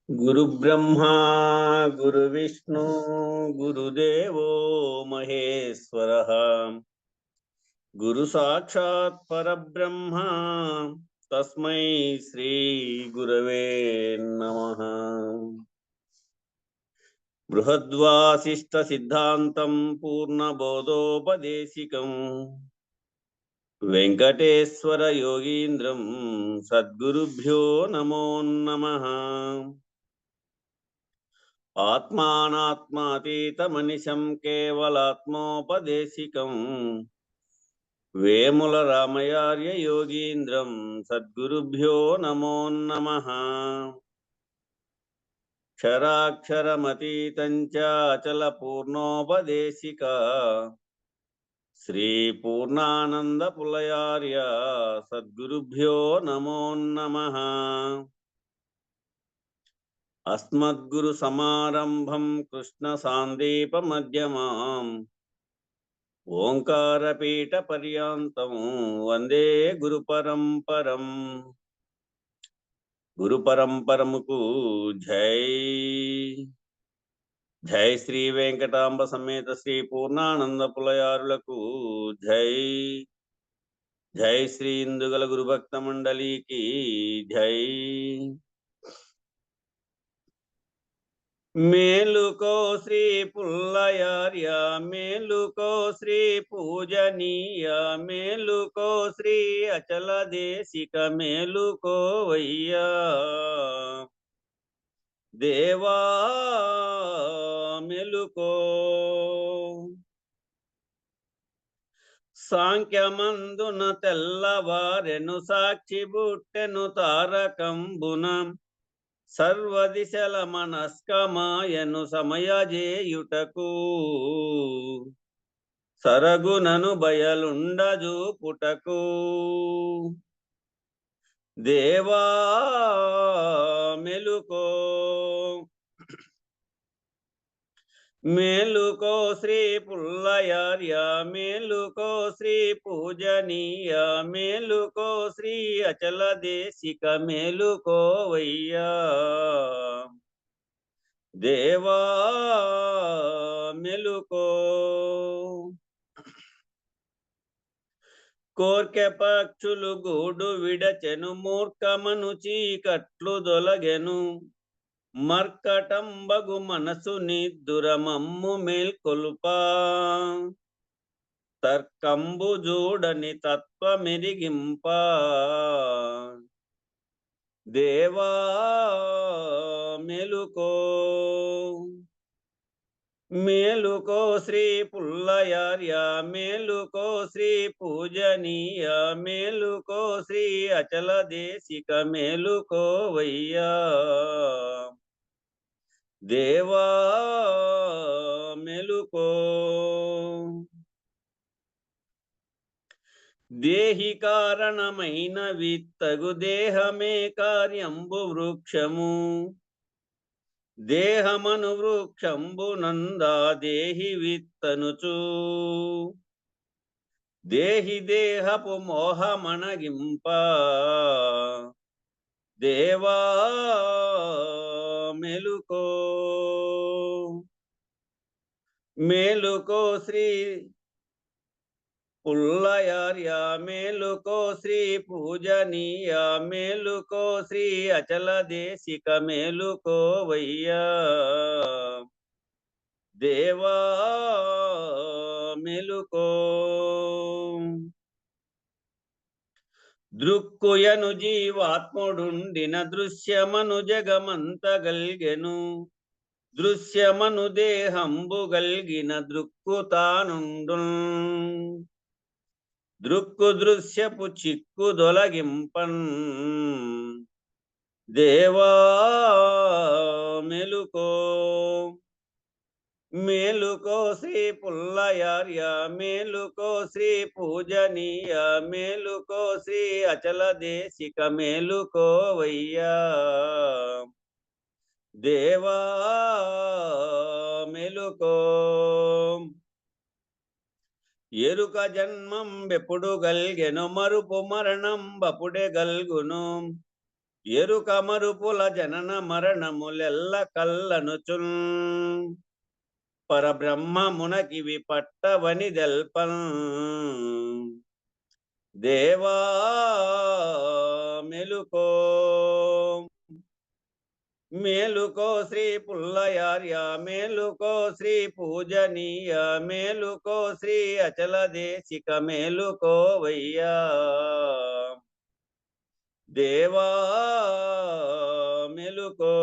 గురు బ్రహ్మా గురు విష్ణు గురుదేవో మహేశ్వర గురు సాక్షాత్ పరబ్రహ్మ తస్మై శ్రీ గురవే నమః. బృహద్వాసిష్ట సిద్ధాంతం పూర్ణబోధోపదేశికం వెంకటేశ్వర యోగీంద్రం సద్గురుభ్యో నమో నమః. ఆత్మానాత్మాతీతమనిశం కేవలాత్మోపదేశికం వేముల రామయార్య యోగీంద్రం సద్గురుభ్యో నమో నమః. క్షరాక్షరమతీతం చ అచల పూర్ణోపదేశిక శ్రీ పూర్ణానంద పులయార్య సద్గురుభ్యో నమో నమః. అస్మద్గురు సమారంభం కృష్ణ సాందీప మధ్యమాం ఓంకారపీఠ పర్యంతం వందే గురు పరంపరం. గురు పరంపరముకు జై. జై శ్రీ వెంకటాంబ సమేత శ్రీ పూర్ణానంద పులయారులకు జై. జై శ్రీ ఇందుగల గురుభక్త మండలికి జై. మేలుకో శ్రీ పుల్లయార్య మేలుకో శ్రీ పూజనీయ మేలుకో శ్రీ అచల దేశిక మేలుకో వయ్యా దేవా మేలుకో. సాంఖ్యమందున తెల్లవారెను సాక్షి బుట్టెను తారకంబున సర్వదిశల మనస్కమాయను సమయజేయుటకు సరగునను బయలుండజూపుటకు దేవా మెలుకో. మేలుకో శ్రీ పుల్లయార్య మేలుకో శ్రీ పూజనీయ మేలుకో శ్రీ అచల దేశిక మేలుకో వయ్యా దేవా మెలుకో. కోర్కె పక్షులు గూడు విడచెను మూర్ఖమను చీకట్లు దొలగెను మర్కటంబగు మనసు నిద్దురమమ్ము మేల్కొల్పా తర్కంబు జూడని తత్వమెరిగింప దేవా మేలుకో. మేలుకో శ్రీ పుల్లయార్య మేలుకో శ్రీ పూజనీయ మేలుకో శ్రీ అచల దేశిక మేలుకో వయ్యా దేవా మెలుకో. దేహి కారణమైన విత్తగు దేహమే కార్యంబు వృక్షము దేహమను వృక్షంబు నందా దేహి విత్తనుచు దేహి దేహపు మోహమణగింప దేవా మెలుకో. మేలుకో శ్రీ పుల్లయార్య మేలుకో శ్రీ పూజనీయ మేలుకో శ్రీ అచల దేశిక మేలుకో వయ్యా దేవా మెలుకో. దృక్కుయను జీవాత్ముడుండిన దృశ్యమను జగమంత గల్గెను దృశ్యమను దేహంబు గల్గిన దృక్కు తానుండు దృక్కు దృశ్యపు చిక్కు దొలగింపన్ దేవా మెలుకో. మేలుకో శ్రీ పుల్లయార్య మేలుకో శ్రీ పూజనీయ మేలుకో శ్రీ అచల దేశిక మేలుకో వయ్యా దేవా మెలుకో. ఎరుక జన్మం బెప్పుడు గల్గెను మరుపు మరణం బపుడే గల్గును ఎరుక మరుపుల జనన మరణములెల్ల కల్లనుచున్ పరబ్రహ్మమునకివి పట్టవని దెల్పన్ దేవా మెలుకో మేలుకో శ్రీ పుల్లయార్య మేలుకో శ్రీ పూజనీయ మేలుకో శ్రీ అచల దేశిక మేలుకో వయ్యా దేవా మెలుకో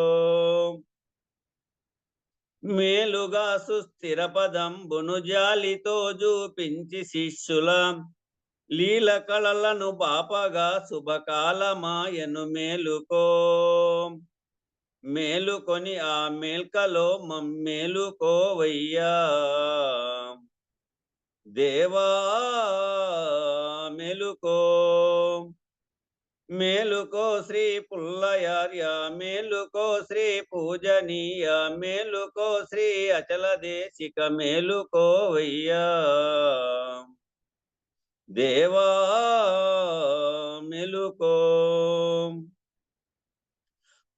మేలుగా సుస్థిర పదంబును జాలితో చూపించి శిష్యుల లీల కళలను పాపగా శుభకాలమాయను మేలుకో మేలుకొని ఆ మేల్కలో మమ్మేలుకోవయ్యా దేవా మెలుకో మేలుకో శ్రీ పుల్లయార్య మేలుకో శ్రీ పూజనీయ మేలుకో శ్రీ అచల దేశిక మేలుకోవయ్యా దేవా మెలుకో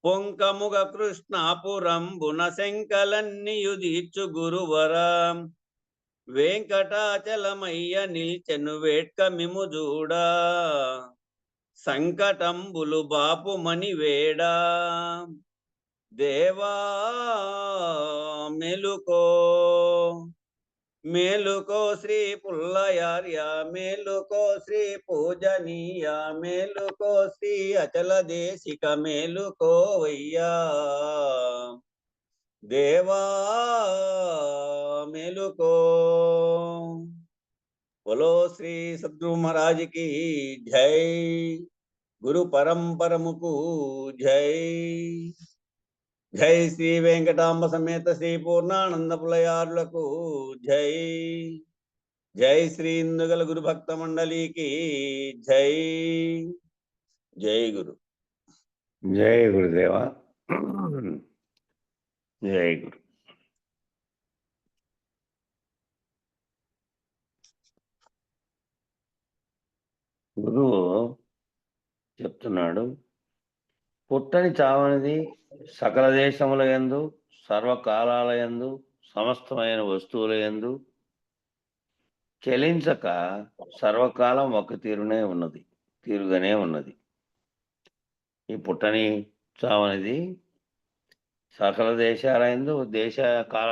పొంకముగ కృష్ణాపురంబున శంకలన్నియు దీర్చు గురువర వెంకటాచలమయ్య నిల్చెను వేట్క మిము చూడా సంకటంబులు బాపుమని వేడా దేవా మెలుకో మేలుకో శ్రీ పుల్లయార్య మేలుకో శ్రీ పూజనీయ మేలుకో శ్రీ అచల దేశిక మేలుకోవయ్యా దేవా మెలుకో बोलो श्री सद्गुरु महाराज की जय गुरु परंपरमुकु जय जय श्री वेंकटांब समेत श्री पूर्णानंद पुलयारुలకు जय जय श्री इंदुगल गुरु भक्त मंडली की जय जय गुरु जय गुरुदेवा जय गुरु గురువు చెప్తున్నాడు, పుట్టని చావనిది సకల దేశముల యందు సర్వకాలాల యందు సమస్తమైన వస్తువుల యందు చెలించక సర్వకాలం ఒక తీరుగానే ఉన్నది. ఈ పుట్టని చావనిది సకల దేశాల యందు దేశ కాల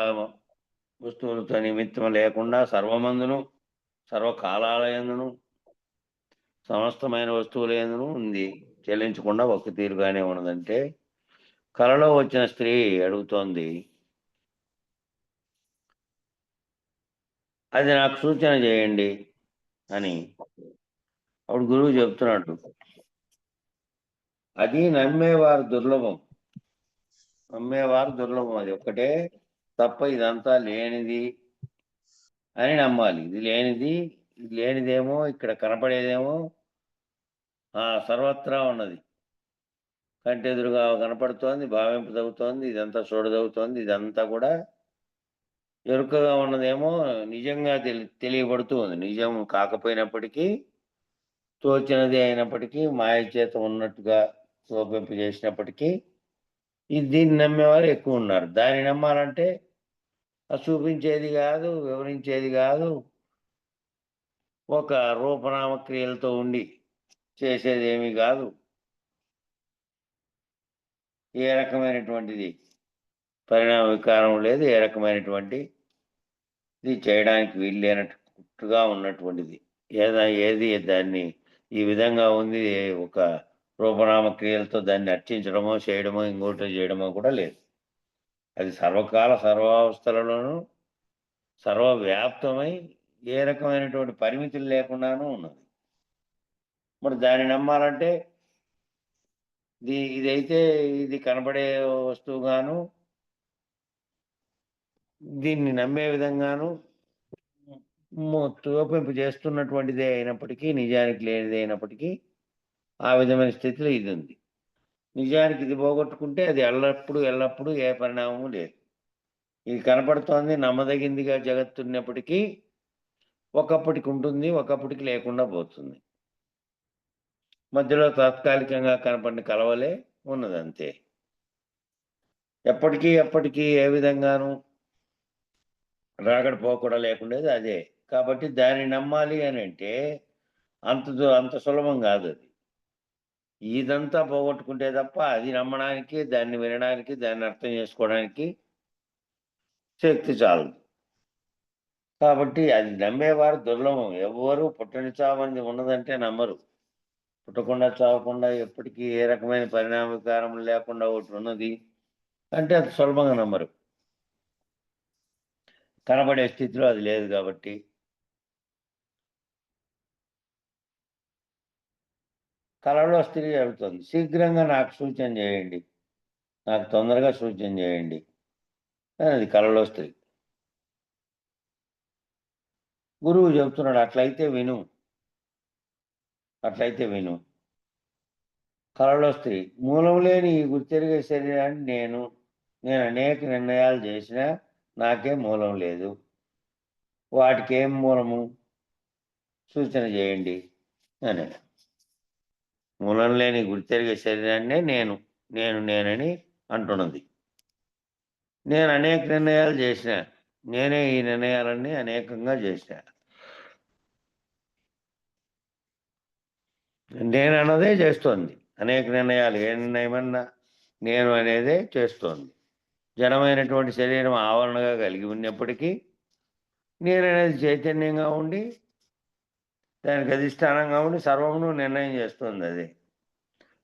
వస్తువులతో నిమిత్తం లేకుండా సర్వమందును సర్వకాలాల యందును సమస్తమైన వస్తువుల యందును ఉంది, చెల్లించకుండా ఒక తీరుగానే ఉన్నదంటే కలలో వచ్చిన స్త్రీ అడుగుతోంది, అది నాకు సూచన చేయండి అని. అప్పుడు గురువు చెప్తున్నాడు, అది నమ్మేవారు దుర్లభం, అది ఒక్కటే తప్ప ఇదంతా లేనిది అని నమ్మాలి. ఇది లేనిదేమో ఇక్కడ కనపడేదేమో సర్వత్రా ఉన్నది, కంటెదురుగా కనపడుతోంది, భావింపదవుతోంది, ఇదంతా చూడదవుతోంది. ఇదంతా కూడా ఎరుకగా ఉన్నదేమో నిజంగా తెలియబడుతూ ఉంది. నిజం కాకపోయినప్పటికీ, తోచినది అయినప్పటికీ, మాయ చేత ఉన్నట్టుగా శోభింప చేసినప్పటికీ దీన్ని నమ్మేవారు ఎక్కువ ఉన్నారు. దాన్ని నమ్మాలంటే అది చూపించేది కాదు, వివరించేది కాదు, ఒక రూపనామక్రియలతో ఉండి చేసేది ఏమీ కాదు, ఏ రకమైనటువంటిది పరిణామ వికారం లేదు, ఏ రకమైనటువంటి ఇది చేయడానికి వీలు లేనట్టుగా ఉన్నటువంటిది ఏది దాన్ని ఈ విధంగా ఉంది, ఒక రూపనామ క్రియలతో దాన్ని అర్చించడమో చేయడమో ఇంకోటి చేయడమో కూడా లేదు. అది సర్వకాల సర్వావస్థలలోనూ సర్వవ్యాప్తమై ఏ రకమైనటువంటి పరిమితులు లేకుండానూ ఉన్నది. మరి దాన్ని నమ్మాలంటే ఇదైతే ఇది కనబడే వస్తువుగాను, దీన్ని నమ్మే విధంగాను తోపింపు చేస్తున్నటువంటిదే అయినప్పటికీ, నిజానికి లేనిదే అయినప్పటికీ ఆ విధమైన స్థితిలో ఇది ఉంది. నిజానికి ఇది పోగొట్టుకుంటే అది ఎల్లప్పుడూ ఏ పరిణామము లేదు. ఇది కనపడుతోంది, నమ్మదగిందిగా జగత్తున్నప్పటికీ ఒకప్పటికి ఉంటుంది, ఒకప్పటికి లేకుండా పోతుంది. మధ్యలో తాత్కాలికంగా కనపడిన కలవలే ఉన్నది అంతే. ఎప్పటికీ ఏ విధంగాను రాగడ పోకడ లేకుండేది అదే. కాబట్టి దాన్ని నమ్మాలి అనంటే అంత సులభం గాదది. ఇదంతా పోగొట్టుకుంటే తప్ప అది నమ్మడానికి, దాన్ని వినడానికి, దాన్ని అర్థం చేసుకోవడానికి శక్తి చాలదు. కాబట్టి అది నమ్మేవారు దుర్లభం. ఎవ్వరు పుట్టని చావనిది ఉన్నదంటే నమ్మరు. పుట్టకుండా, చావకుండా ఎప్పటికీ ఏ రకమైన పరిణామ వికారములు లేకుండా ఒకటున్నది అంటే అది సులభంగా నమ్మరు. కనబడే స్థితిలో అది లేదు కాబట్టి. కలలో స్త్రీ అడుగుతుంది. శీఘ్రంగా నాకు సూచన జేయండి. నాకు తొందరగా సూచన జేయండి అనేది కలలో స్త్రీ. గురువు చెప్తున్నాడు అట్లయితే విను. కలలో స్త్రీ మూలం లేని ఈ గుర్తెరిగే శరీరాన్ని నేను అనేక నిర్ణయాలు చేసినా నాకేం మూలం లేదు. వాటికేం మూలము? సూచన చేయండి అని. మూలం లేని గుర్తెరిగే శరీరాన్నే నేనని అంటున్నది. నేను అనేక నిర్ణయాలు చేసిన, నేనే ఈ నిర్ణయాలన్నీ అనేకంగా చేసిన. నేనన్నదే చేస్తోంది. అనేక నిర్ణయాలు ఏ నిర్ణయమన్నా నేను అనేదే చేస్తోంది. జడమైనటువంటి శరీరం ఆవరణగా కలిగి ఉన్నప్పటికీ నేననేది చైతన్యంగా ఉండి, దానికి అధిష్టానంగా ఉండి సర్వమును నిర్ణయం చేస్తుంది అది.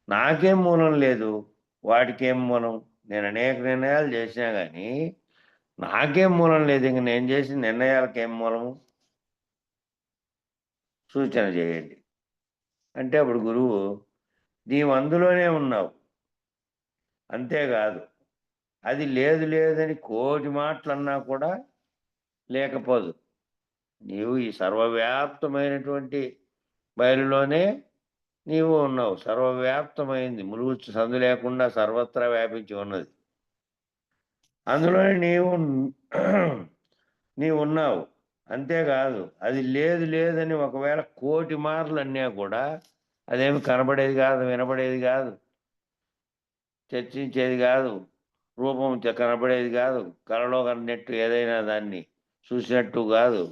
నాకేం మూలం లేదు, వాటికేం మూలం? నేను అనేక నిర్ణయాలు చేసినా కానీ నాకేం మూలం లేదు. ఇంక నేను చేసిన నిర్ణయాలకేం మూలము? సూచన చేయండి అంటే అప్పుడు గురువు నీవు అందులోనే ఉన్నావు, అంతేకాదు అది లేదని కోటి మాటలన్నా కూడా లేకపోదు. నీవు ఈ సర్వవ్యాప్తమైనటువంటి బయలులోనే నీవు ఉన్నావు. సర్వవ్యాప్తమైంది, ములుగుచ్చు సందు లేకుండా సర్వత్రా వ్యాపించి ఉన్నది. అందులోనే నీవు ఉన్నావు, అంతేకాదు అది లేదని ఒకవేళ కోటి మార్లు అన్నా కూడా అదేమి కనబడేది కాదు, వినబడేది కాదు, చర్చించేది కాదు, రూపం కనబడేది కాదు, కలలో కన్నట్టు ఏదైనా దాన్ని చూసినట్టు కాదు,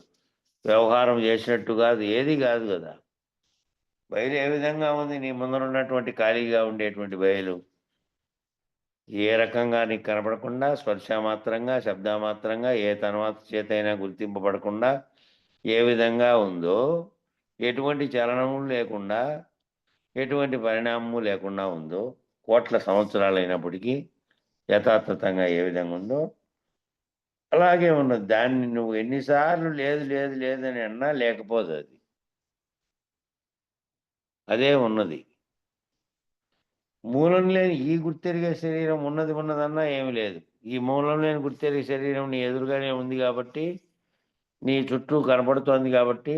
వ్యవహారం చేసినట్టు కాదు, ఏది కాదు కదా. బయలు ఏ విధంగా ఉంది? నీ ముందర ఉన్నటువంటి ఖాళీగా ఉండేటువంటి బయలు ఏ రకంగా నీకు కనపడకుండా, స్పర్శమాత్రంగా, శబ్దమాత్రంగా, ఏ తన్మాత చేతైనా గుర్తింపబడకుండా ఏ విధంగా ఉందో, ఎటువంటి చలనము లేకుండా, ఎటువంటి పరిణామము లేకుండా ఉందో, కోట్ల సంవత్సరాలైనప్పటికీ యథాతథంగా ఏ విధంగా ఉందో అలాగే ఉన్నది. దాన్ని నువ్వు ఎన్నిసార్లు లేదని అన్నా లేకపోదు అది. అదే ఉన్నది. మూలం లేని ఈ గుర్తెరిగే శరీరం ఉన్నదన్నా ఏమి లేదు. ఈ మూలం లేని గుర్తెరిగే శరీరం నీ ఎదురుగానే ఉంది కాబట్టి, నీ చుట్టూ కనపడుతోంది కాబట్టి,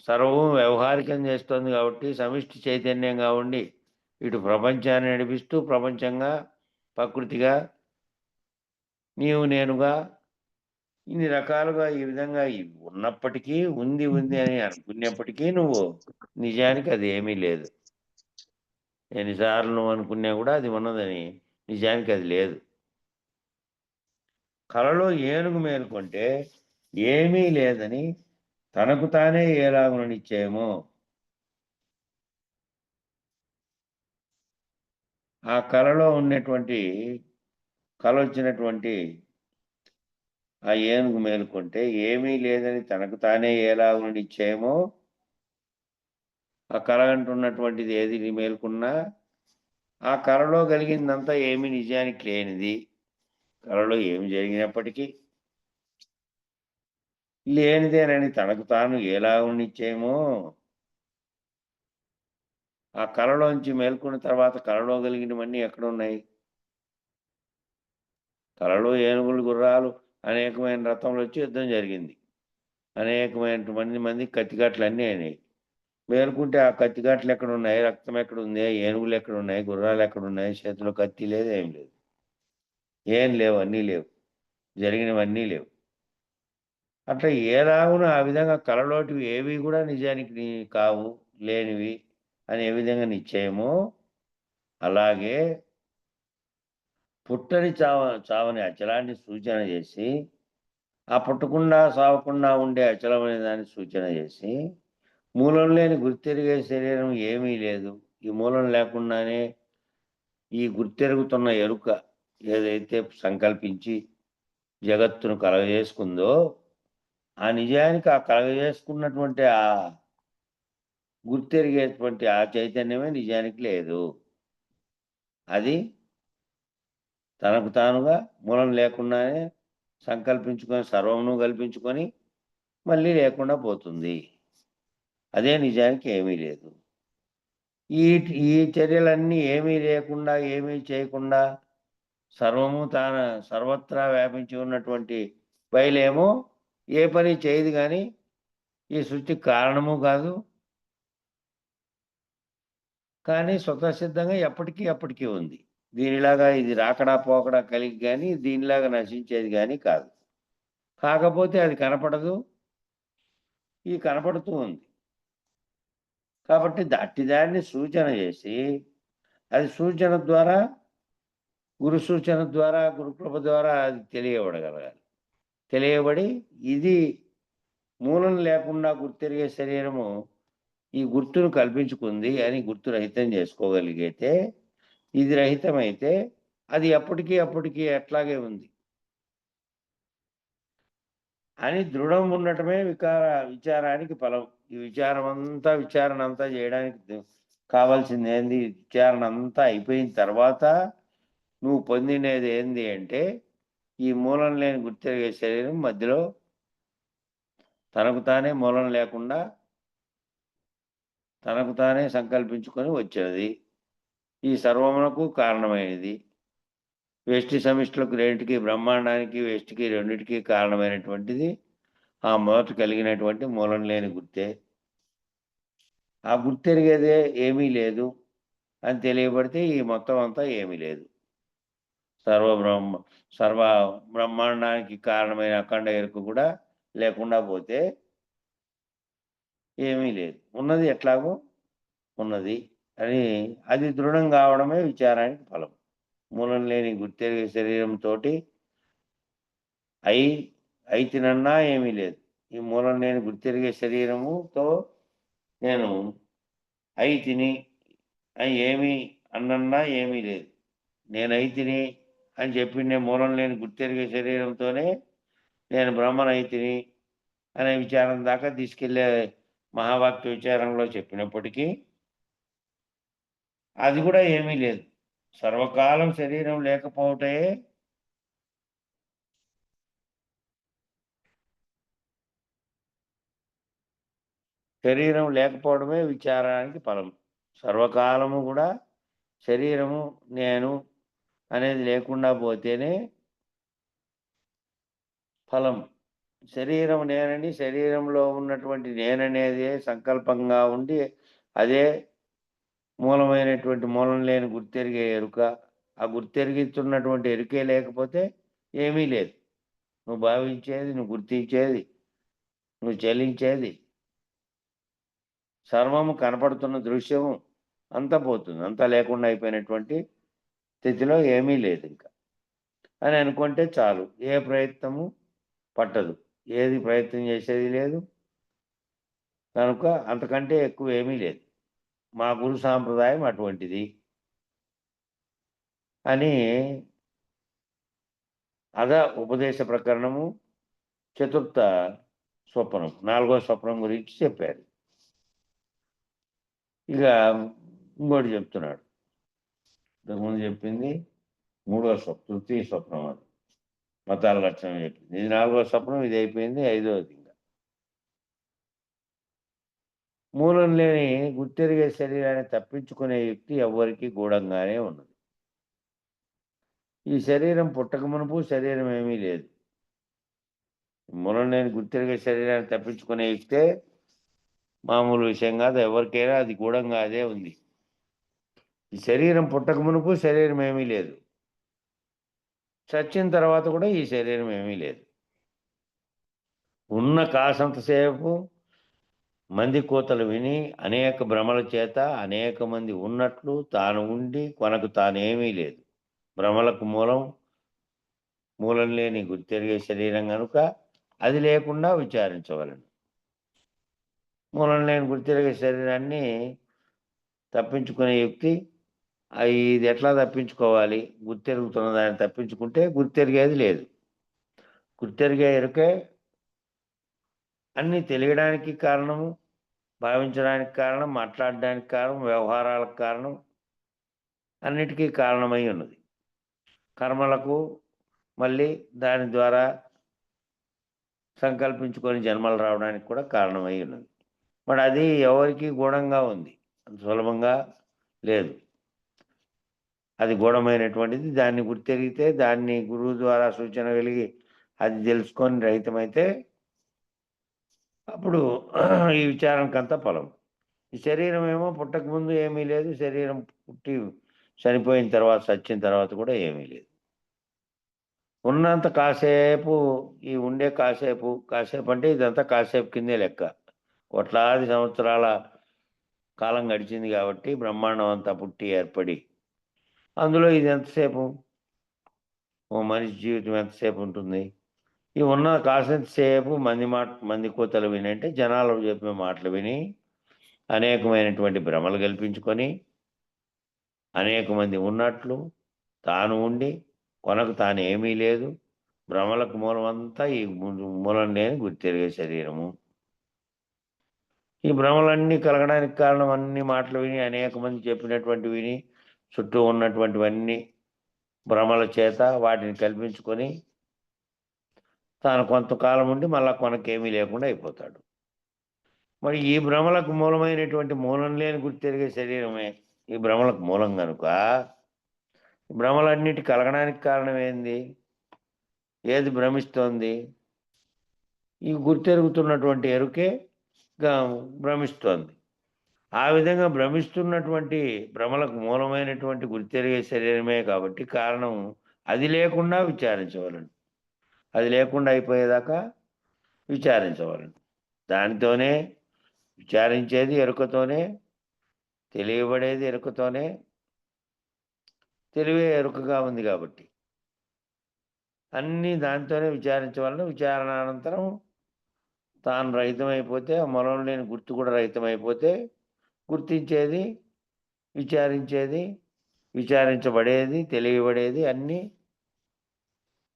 సర్వం వ్యవహారికం చేస్తోంది కాబట్టి, సమిష్టి చైతన్యంగా ఉండి ఇటు ప్రపంచాన్ని నడిపిస్తూ ప్రపంచంగా, ప్రకృతిగా, నీవు నేనుగా ఇన్ని రకాలుగా ఈ విధంగా ఉన్నప్పటికీ ఉంది అని అనుకున్నప్పటికీ నువ్వు నిజానికి అది ఏమీ లేదు. ఎన్నిసార్లు నువ్వు అనుకున్నా కూడా అది ఉన్నదని నిజానికి అది లేదు. కలలో ఏనుగు మేలుకొంటే ఏమీ లేదని తనకు తానే ఎలాగున నిశ్చయమో, ఆ కలలో ఉన్నటువంటి కల వచ్చినటువంటి ఆ ఏనుగు మేలుకొంటే ఏమీ లేదని తనకు తానే ఎలాగున నిశ్చయమో, ఆ కల అంటున్నటువంటిది ఏది మేలుకున్నా ఆ కలలో కలిగిందంతా ఏమీ నిజానికి లేనిది. కలలో ఏమి జరిగినప్పటికీ లేనిదేనని తనకు తాను ఎలాగు నిశ్చయమో, ఆ కలలోంచి మేల్కొన్న తర్వాత కలలో కలిగినవన్నీ ఎక్కడున్నాయి? కలలో ఏనుగులు, గుర్రాలు, అనేకమైన రథములొచ్చి యుద్ధం జరిగింది. అనేకమైన మంది కత్తిగాట్లన్నీ అయినాయి. మేలుకుంటే ఆ కత్తిగాట్లు ఎక్కడున్నాయి? రక్తం ఎక్కడుంది? ఏనుగులు ఎక్కడున్నాయి? గుర్రాలు ఎక్కడున్నాయి? చేతిలో కత్తి లేదు, ఏం లేదు. ఏం లేవు, అన్నీ లేవు. జరిగినవన్నీ లేవు. అట్లా ఎలాగున ఆ విధంగా కలలోటివి ఏవి కూడా నిజానికి కావు, లేనివి అని ఏ విధంగా నిశ్చయమో, అలాగే పుట్టని చావని అచలాన్ని సూచన చేసి, ఆ పుట్టకుండా సావకుండా ఉండే అచలమైన దాన్ని సూచన చేసి, మూలం లేని గుర్తెరిగే శరీరం ఏమీ లేదు. ఈ మూలం లేకుండానే ఈ గుర్తెరుగుతున్న ఎరుక ఏదైతే సంకల్పించి జగత్తును కలగజేసుకుందో, ఆ నిజానికి ఆ కలగజేసుకున్నటువంటి ఆ గుర్తెరిగేటువంటి ఆ చైతన్యమే నిజానికి లేదు. అది తనకు తానుగా మూలం లేకుండానే సంకల్పించుకొని సర్వమును కల్పించుకొని మళ్ళీ లేకుండా పోతుంది. అదే నిజానికి ఏమీ లేదు. ఈ ఈ చర్యలన్నీ ఏమీ లేకుండా, ఏమీ చేయకుండా సర్వము సర్వత్రా వ్యాపించి ఉన్నటువంటి బయలేమో ఏ పని చేయదు గానీ, ఈ సృష్టికి కారణము కాదు. కానీ స్వతసిద్ధంగా ఎప్పటికీ అప్పటికి ఉంది. దీనిలాగా ఇది రాకడా, పోకడా కలిగి గాని, దీనిలాగా నశించేది గాని కాదు. కాకపోతే అది కనపడదు. ఈ కనపడుతూ ఉంది. కాబట్టి అట్టి దాన్ని సూచన చేసి, అది సూచన ద్వారా, గురు సూచన ద్వారా, గురుకృప ద్వారా అది తెలియబడగలగాలి. తెలియబడి ఇది మూలం లేకుండా గుర్తెరిగే శరీరము ఈ గుర్తును కల్పించుకుంది అని గుర్తు రహితం చేసుకోగలిగితే, ఇది రహితమైతే అది ఎప్పటికీ అప్పటికి అట్లాగే ఉంది అని దృఢం ఉండటమే విచారానికి ఫలం. ఈ విచారణ అంతా చేయడానికి కావాల్సిందేంది? విచారణ అంతా అయిపోయిన తర్వాత నువ్వు పొందినది ఏంది అంటే, ఈ మూలం లేని గుర్తెరిగే శరీరం మధ్యలో తనకు తానే మూలం లేకుండా తనకు తానే సంకల్పించుకొని వచ్చినది. ఈ సర్వమునకు కారణమైనది. వ్యష్టి సమిష్టులకు రెండిటికి, బ్రహ్మాండానికి వ్యష్టికి రెండిటికి కారణమైనటువంటిది ఆ మొదట కలిగినటువంటి మూలం లేని గుర్తే. ఆ గుర్తెరిగేదే ఏమీ లేదు అని తెలియబడితే ఈ మొత్తం అంతా ఏమీ లేదు. సర్వ బ్రహ్మాండానికి కారణమైన అఖండ ఎరుక కూడా లేకుండా పోతే ఏమీ లేదు. ఉన్నది ఎట్లాగో ఉన్నది అని అది దృఢం కావడమే విచారానికి ఫలం. మూలం లేని గుర్తెరిగే శరీరంతోటి అయితినన్నా ఏమీ లేదు. ఈ మూలం లేని గుర్తెరిగే శరీరముతో నేను అయితిని అని ఏమి అన్నన్నా ఏమీ లేదు. నేనైతిని అని చెప్పిండే మూలం లేని గుర్తెరిగే శరీరంతోనే నేను బ్రహ్మనైతిని అనే విచారం దాకా తీసుకెళ్ళే మహావాక్య విచారంలో చెప్పినప్పటికీ అది కూడా ఏమీ లేదు. సర్వకాలం శరీరం లేకపోవటే శరీరం లేకపోవడమే విచారానికి ఫలం. సర్వకాలము కూడా శరీరము నేను అనేది లేకుండా పోతేనే ఫలం. శరీరం నేనని శరీరంలో ఉన్నటువంటి నేననేదే సంకల్పంగా ఉండి అదే మూలమైనటువంటి మూలం లేని గుర్తెరిగే ఎరుక. ఆ గుర్తెరిగిస్తున్నటువంటి ఎరుకే లేకపోతే ఏమీ లేదు. నువ్వు భావించేది, నువ్వు గుర్తించేది, నువ్వు చెల్లించేది సర్వము కనపడుతున్న దృశ్యము అంతా పోతుంది. అంతా లేకుండా అయిపోయినటువంటి స్థితిలో ఏమీ లేదు ఇంకా అని అనుకుంటే చాలు. ఏ ప్రయత్నము పట్టదు. ఏది ప్రయత్నం చేసేది లేదు. కనుక అంతకంటే ఎక్కువ ఏమీ లేదు. మా గురు సాంప్రదాయం అటువంటిది అని ఉపదేశ ప్రకరణము చతుర్థ స్వప్నం, 4వ స్వప్నం గురించి చెప్పారు. ఇక ఇంకోటి చెప్తున్నాడు. ఇంతకుముందు చెప్పింది 3వ స్వప్నం, తృతీయ స్వప్నం అది మతాల లక్షణం చెప్పింది. ఇది 4వ స్వప్నం, ఇది అయిపోయింది. 5వది. మూలం లేని గుర్తెరిగే శరీరాన్ని తప్పించుకునే యుక్తి ఎవ్వరికీ గూఢంగానే ఉన్నది. ఈ శరీరం పుట్టక మునుపు శరీరం ఏమీ లేదు. మూలం లేని గుర్తెరిగే శరీరాన్ని తప్పించుకునే యుక్తే మామూలు విషయం కాదు. ఎవరికైనా అది గూఢంగా అదే ఉంది. ఈ శరీరం పుట్టక మునుపు శరీరం ఏమీ లేదు. చచ్చిన తర్వాత కూడా ఈ శరీరం ఏమీ లేదు. ఉన్న కాసంతసేపు మంది కూతలు విని అనేక భ్రమల చేత అనేక మంది ఉన్నట్లు తాను ఉండి కొనకు తానేమీ లేదు. భ్రమలకు మూలం లేని గుర్తెరిగే శరీరం కనుక అది లేకుండా విచారించవలను. మూలం లేని గుర్తెరిగే శరీరాన్ని తప్పించుకునే యుక్తి ఇది ఎట్లా తప్పించుకోవాలి? గుర్తెరుగుతున్న దాన్ని తప్పించుకుంటే గుర్తెరిగేది లేదు. గుర్తెరిగే ఎరుకే అన్నీ తెలియడానికి కారణము, భావించడానికి కారణం, మాట్లాడడానికి కారణం, వ్యవహారాలకు కారణం, అన్నిటికీ కారణమై ఉన్నది. కర్మలకు మళ్ళీ దాని ద్వారా సంకల్పించుకొని జన్మలు రావడానికి కూడా కారణమై ఉన్నది. మరి అది ఎవరికి గూఢంగా ఉంది, సులభంగా లేదు. అది గూఢమైనటువంటిది. దాన్ని గుర్తెరిగితే దాన్ని గురువు ద్వారా సూచన కలిగి అది తెలుసుకొని రహితమైతే అప్పుడు ఈ విచారణకంతా ఫలం. ఈ శరీరం ఏమో పుట్టకముందు ఏమీ లేదు, శరీరం పుట్టి చనిపోయిన తర్వాత చచ్చిన తర్వాత కూడా ఏమీ లేదు. ఉన్నంత కాసేపు ఈ ఉండే కాసేపు అంటే ఇదంతా కాసేపు కిందే లెక్క. కోట్లాది సంవత్సరాల కాలం గడిచింది కాబట్టి బ్రహ్మాండం అంతా పుట్టి ఏర్పడి అందులో ఇది ఎంతసేపు, ఓ మనిషి జీవితం ఎంతసేపు ఉంటుంది? ఈ ఉన్న కాసేపు మంది కూతలు విని, అంటే జనాలు చెప్పే మాటలు విని అనేకమైనటువంటి భ్రమలు కల్పించుకొని అనేక మంది ఉన్నట్లు తాను ఉండి కొనకు తాను ఏమీ లేదు. భ్రమలకు మూలమంతా ఈ మూలం లేని గుర్తెరిగే శరీరము. ఈ భ్రమలన్నీ కలగడానికి కారణం అన్ని మాటలు విని అనేక మంది చెప్పినటువంటి విని చుట్టూ ఉన్నటువంటివన్నీ భ్రమల చేత వాటిని కల్పించుకొని తాను కొంతకాలం ఉండి మళ్ళా కొనకేమీ లేకుండా అయిపోతాడు. మరి ఈ భ్రమలకు మూలమైనటువంటి మూలం లేని గుర్తెరిగే శరీరమే ఈ భ్రమలకు మూలం కనుక భ్రమలన్నిటి కలగడానికి కారణం ఏంది? ఏది భ్రమిస్తోంది? ఈ గుర్తెరుగుతున్నటువంటి ఎరుకే భ్రమిస్తోంది. ఆ విధంగా భ్రమిస్తున్నటువంటి భ్రమలకు మూలమైనటువంటి గుర్తెరిగే శరీరమే కాబట్టి కారణం అది లేకుండా విచారించవలను. అది లేకుండా అయిపోయేదాకా విచారించవలను. దానితోనే విచారించేది ఎరుకతోనే, తెలియబడేది ఎరుకతోనే. తెలివే ఎరుకగా ఉంది కాబట్టి అన్నీ దానితోనే విచారించవలను. విచారణ అనంతరం తాను రహితమైపోతే, మూలం లేని గుర్తు కూడా రహితమైపోతే గుర్తించేది, విచారించేది, విచారించబడేది, తెలియబడేది అన్నీ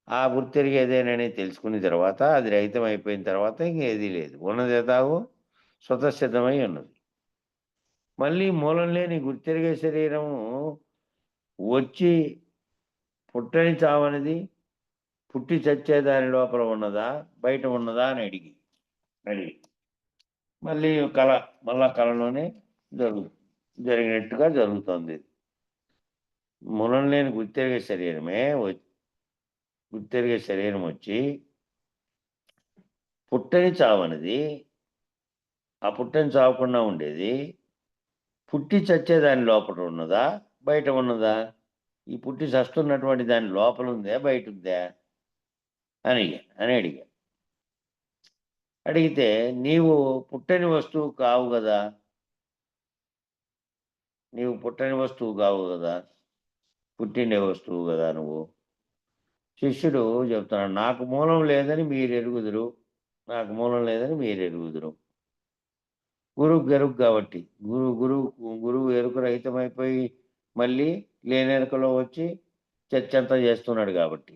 ఆ గుర్తెరిగేదేనని తెలుసుకున్న తర్వాత అది రహితం అయిపోయిన తర్వాత ఇంకేదీ లేదు. ఉన్నది యథావో స్వతసిద్ధమై ఉన్నది. మళ్ళీ మూలం లేని గుర్తెరిగే శరీరము వచ్చి పుట్టని చావనిది, పుట్టి చచ్చే దాని లోపల ఉన్నదా బయట ఉన్నదా అని అడిగి మళ్ళీ మళ్ళా కళలోనే జరిగినట్టుగా జరుగుతుంది. మూలం లేని గుర్తెరిగే శరీరం వచ్చి పుట్టని చావనిది, ఆ పుట్టని చావకుండా ఉండేది, పుట్టి చచ్చే దాని లోపల ఉన్నదా బయట ఉన్నదా? ఈ పుట్టి చస్తున్నటువంటి దాని లోపల ఉందా బయట ఉందా అని అడిగా. అడిగితే నీవు పుట్టని వస్తువు కావు కదా, నీవు పుట్టని వస్తువు కావు కదా, పుట్టిండే వస్తువు కదా నువ్వు. శిష్యుడు చెప్తున్నాడు, నాకు మూలం లేదని మీరు ఎరుగుదురు, నాకు మూలం లేదని మీరు ఎరుగుదురు. గురువు ఎరుకు కాబట్టి గురువు ఎరుకు రహితమైపోయి మళ్ళీ లేనెరుకలో వచ్చి చర్చంతా చేస్తున్నాడు కాబట్టి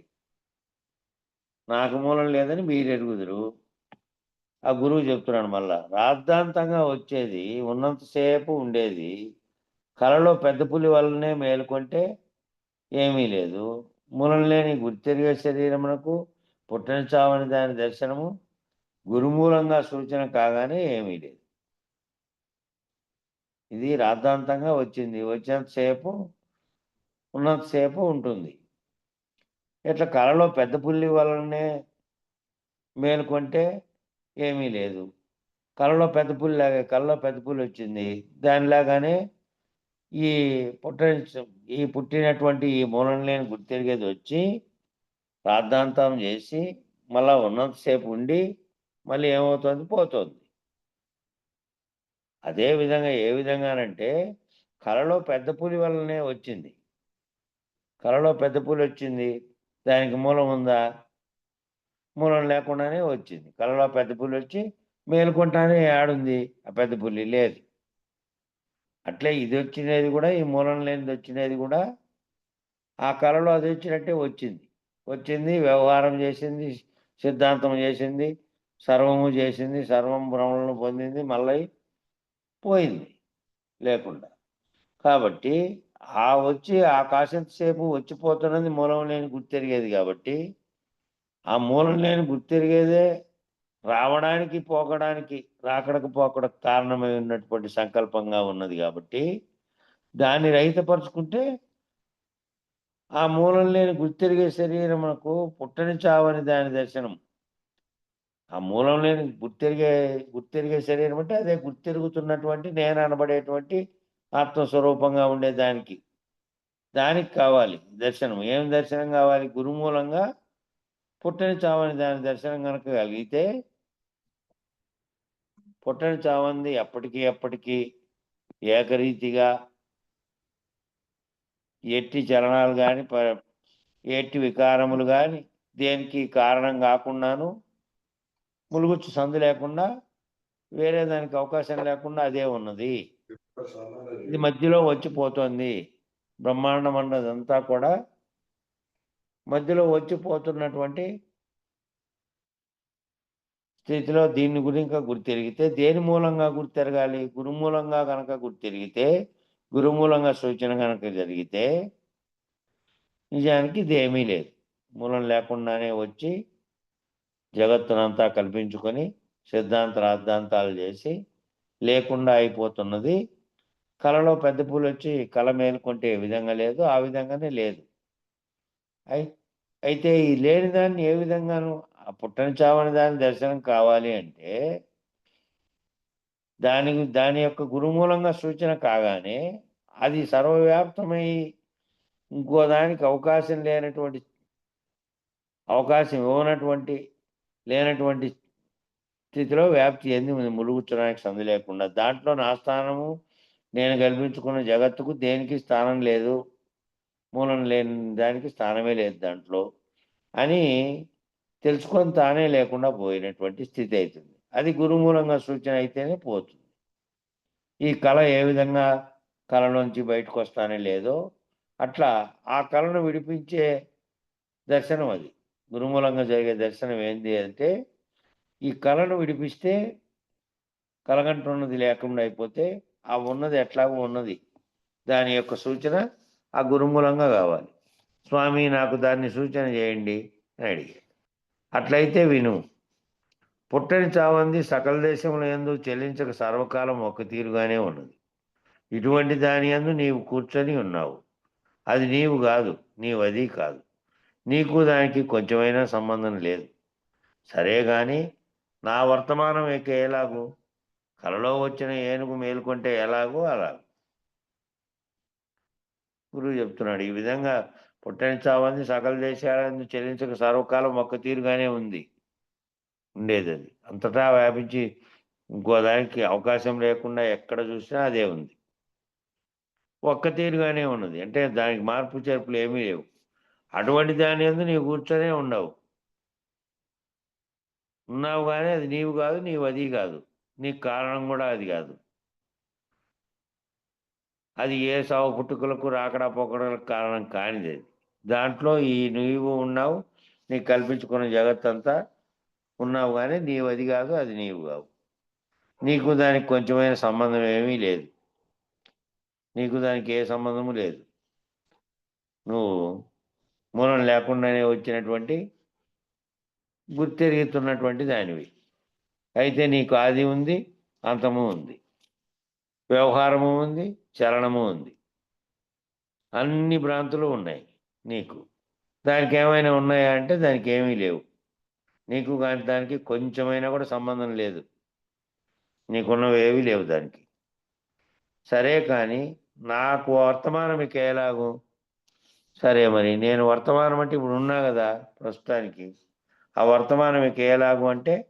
నాకు మూలం లేదని మీరు ఎరుగుదురు. ఆ గురువు చెప్తున్నాడు మళ్ళా, రాద్ధాంతంగా వచ్చేది ఉన్నంతసేపు ఉండేది, కలలో పెద్ద పులి వల్లనే మేలుకొంటే ఏమీ లేదు. మూలం లేని గుర్తెరిగే శరీరమునకు పుట్టని చావని దాని దర్శనము గురుమూలంగా సూచన కాగానే ఏమీ లేదు. ఇది రాద్ధాంతంగా వచ్చింది, ఉన్నంతసేపు ఉంటుంది. ఇట్లా కళలో పెద్ద పుల్లి వలనే మేలుకొంటే ఏమీ లేదు. కళలో పెద్ద పుల్లి వచ్చింది, దానిలాగానే ఈ పుట్టినటువంటి ఈ మూలం లేని గుర్తెరిగేది వచ్చి రాద్ధాంతం చేసి మళ్ళా ఉన్నంతసేపు ఉండి మళ్ళీ ఏమవుతుంది? పోతుంది. అదే విధంగా ఏ విధంగానంటే కలలో పెద్ద పులి వల్లనే వచ్చింది. కలలో పెద్ద పులి వచ్చింది. దానికి మూలం ఉందా? మూలం లేకుండానే వచ్చింది. కలలో పెద్ద పులి వచ్చి మేలుకుంటానే ఏడుంది ఆ పెద్ద పులి? లేదు. అట్లే ఇదొచ్చినది గూడా, ఈ మూలం లేనిదొచ్చినది గూడా ఆ కలలో అదొచ్చినట్టే వచ్చింది. వచ్చింది, వ్యవహారం జేసింది, సిద్ధాంతం జేసింది, సర్వము జేసింది, సర్వం భ్రమలను పొందింది, మళ్ళీ పోయింది లేకుండా. కాబట్టి వచ్చి ఆ కాసేంత సేపు వచ్చిపోతున్నది మూలం లేని గుర్తెరిగేది గాబట్టి, ఆ మూలం లేని గుర్తెరిగేదే రావడానికి, పోకడానికి, రాకడకు, పోకడకు కారణమై ఉన్నటువంటి సంకల్పంగా ఉన్నది గాబట్టి, దాన్ని రహితపరుచుకుంటే ఆ మూలం లేని గుర్తెరిగే శరీరమునకు పుట్టని చావని దాని దర్శనం. ఆ మూలం లేని గుర్తెరిగే శరీరం అంటే అదే గుర్తెరుగుతున్నటువంటి నేననబడేటువంటి ఆత్మస్వరూపంగా ఉండే దానికి. దానికి కావాలి దర్శనం. ఏం దర్శనం గావాలి? గురుమూలంగా పుట్టని చావని దాని దర్శనం గనక కలిగితే, పుట్టని చావంది ఎప్పటికీ ఏకరీతిగా ఎట్టి చలనాలు గాని, ఎట్టి వికారములు గాని, దేనికి కారణం గాకుండాను ములుగుచ్చు సందు లేకుండా, వేరే దానికి అవకాశం లేకుండా అదే ఉన్నది. ఇది మధ్యలో వచ్చి పోతోంది. బ్రహ్మాండం అన్నదంతా కూడా మధ్యలో వచ్చి పోతున్నటువంటి స్థితిలో దీన్ని గురింక గుర్తెరిగితే, దేని మూలంగా గుర్తెరగాలి? గురుమూలంగా గనక గుర్తెరిగితే, గురుమూలంగా సూచన గనక జరిగితే, నిజానికి ఇదేమీ లేదు. మూలం లేకుండానే వచ్చి జగత్తునంతా కల్పించుకొని, సిద్ధాంత రాద్ధాంతాలు జేసి, లేకుండా అయిపోతున్నది. కలలో పెద్ద పులొచ్చి కల మేలుకుంటే ఏ విధంగా లేదో, ఆ విధంగానే లేదు. అయి అయితే ఈ లేని దాన్ని ఏ విధంగాను ఆ పుట్టని చావని దాని దర్శనం కావాలి అంటే, దాని యొక్క గురుమూలంగా సూచన కాగానే, అది సర్వవ్యాప్తమై ఇంకో దానికి అవకాశం ఇవ్వనటువంటి, లేనటువంటి స్థితిలో వ్యాప్తి చెంది ములుగుచ్చడానికి సందు లేకుండా. దాంట్లో నా స్థానము, నేను కల్పించుకున్న జగత్తుకు దేనికి స్థానం లేదు. మూలం లేని దానికి స్థానమే లేదు దాంట్లో అని తెలుసుకొని తానే లేకుండా పోయినటువంటి స్థితి అయితుంది. అది గురుమూలంగా సూచన అయితేనే పోతుంది. ఈ కళ ఏ విధంగా కళలోంచి బయటకొస్తానే లేదో, అట్లా ఆ కళను విడిపించే దర్శనం అది. గురుమూలంగా జరిగే దర్శనం ఏంది అంటే, ఈ కళను విడిపిస్తే కలగంటున్నది లేకుండా అయిపోతే, ఆ ఉన్నది ఎట్లాగో ఉన్నది. దాని యొక్క సూచన ఆ గురుమూలంగా గావాలి. స్వామి నాకు దాన్ని సూచన చేయండి అని అడిగాడు. అట్లయితే విను. పుట్టని చావంది సకల దేశముల యందు చెల్లించక సర్వకాలం ఒక తీరుగానే ఉన్నది. ఇటువంటి దాని యందు నీవు కూర్చొని ఉన్నావు. అది నీవు గాదు. నీవది కాదు. నీకు దానికి కొంచెమైనా సంబంధం లేదు. సరే గాని నా వర్తమానం ఇక ఎలాగు? కలలో వచ్చిన ఏనుగు మేలుకొంటే ఎలాగో అలాగు. గురువు చెప్తున్నాడు. ఈ విధంగా పుట్టని చావంది సకల దేశాలందు చెల్లించక సర్వకాలం ఒక్క తీరుగానే ఉండేదది. అంతటా వ్యాపించి ఇంకో దానికి అవకాశం లేకుండా ఎక్కడ చూసినా అదే ఉంది. ఒక్క తీరుగానే ఉన్నది. అంటే దానికి మార్పు చేర్పులు ఏమీ లేవు. అటువంటి దాని యందు నీవు కూర్చొనే ఉండవు. ఉన్నావు గానీ అది నీవు గాదు, నీవది గాదు. నీకు కారణం గూడా అది గాదు. అది ఏ సావు పుట్టుకలకు, రాకడా పోకడలకు కారణం కానిదది. దాంట్లో నీవు ఉన్నావు. నీకు కల్పించుకున్న జగత్తంతా ఉన్నావు గానీ నీవది గాదు, అది నీవు గావు. నీకు దానికి కొంచెమైన సంబంధం ఏమీ లేదు. నీకు దానికి ఏ సంబంధము లేదు. నువ్వు మూలం లేకుండానే వచ్చినటువంటి గుర్తెరుగుతున్నటువంటి దానివి. అయితే నీకు ఆది ఉంది, అంతము ఉంది. వ్యవహారము ఉంది, చలనము ఉంది. అన్ని భ్రాంతులు ఉన్నాయి నీకు. దానికేమైనా ఉన్నాయా అంటే దానికేమీ లేవు. నీకు గాని దానికి కొంచెమైనా కూడా సంబంధం లేదు. నీకున్నవేవీ లేవు దానికి. సరే కానీ నాకు వర్తమానం ఇక ఎలాగు? సరే మరి నేను వర్తమానం అంటే ఇప్పుడు ఉన్నా గదా ప్రస్తుతానికి. ఆ వర్తమానం ఇక ఎలాగు అంటే,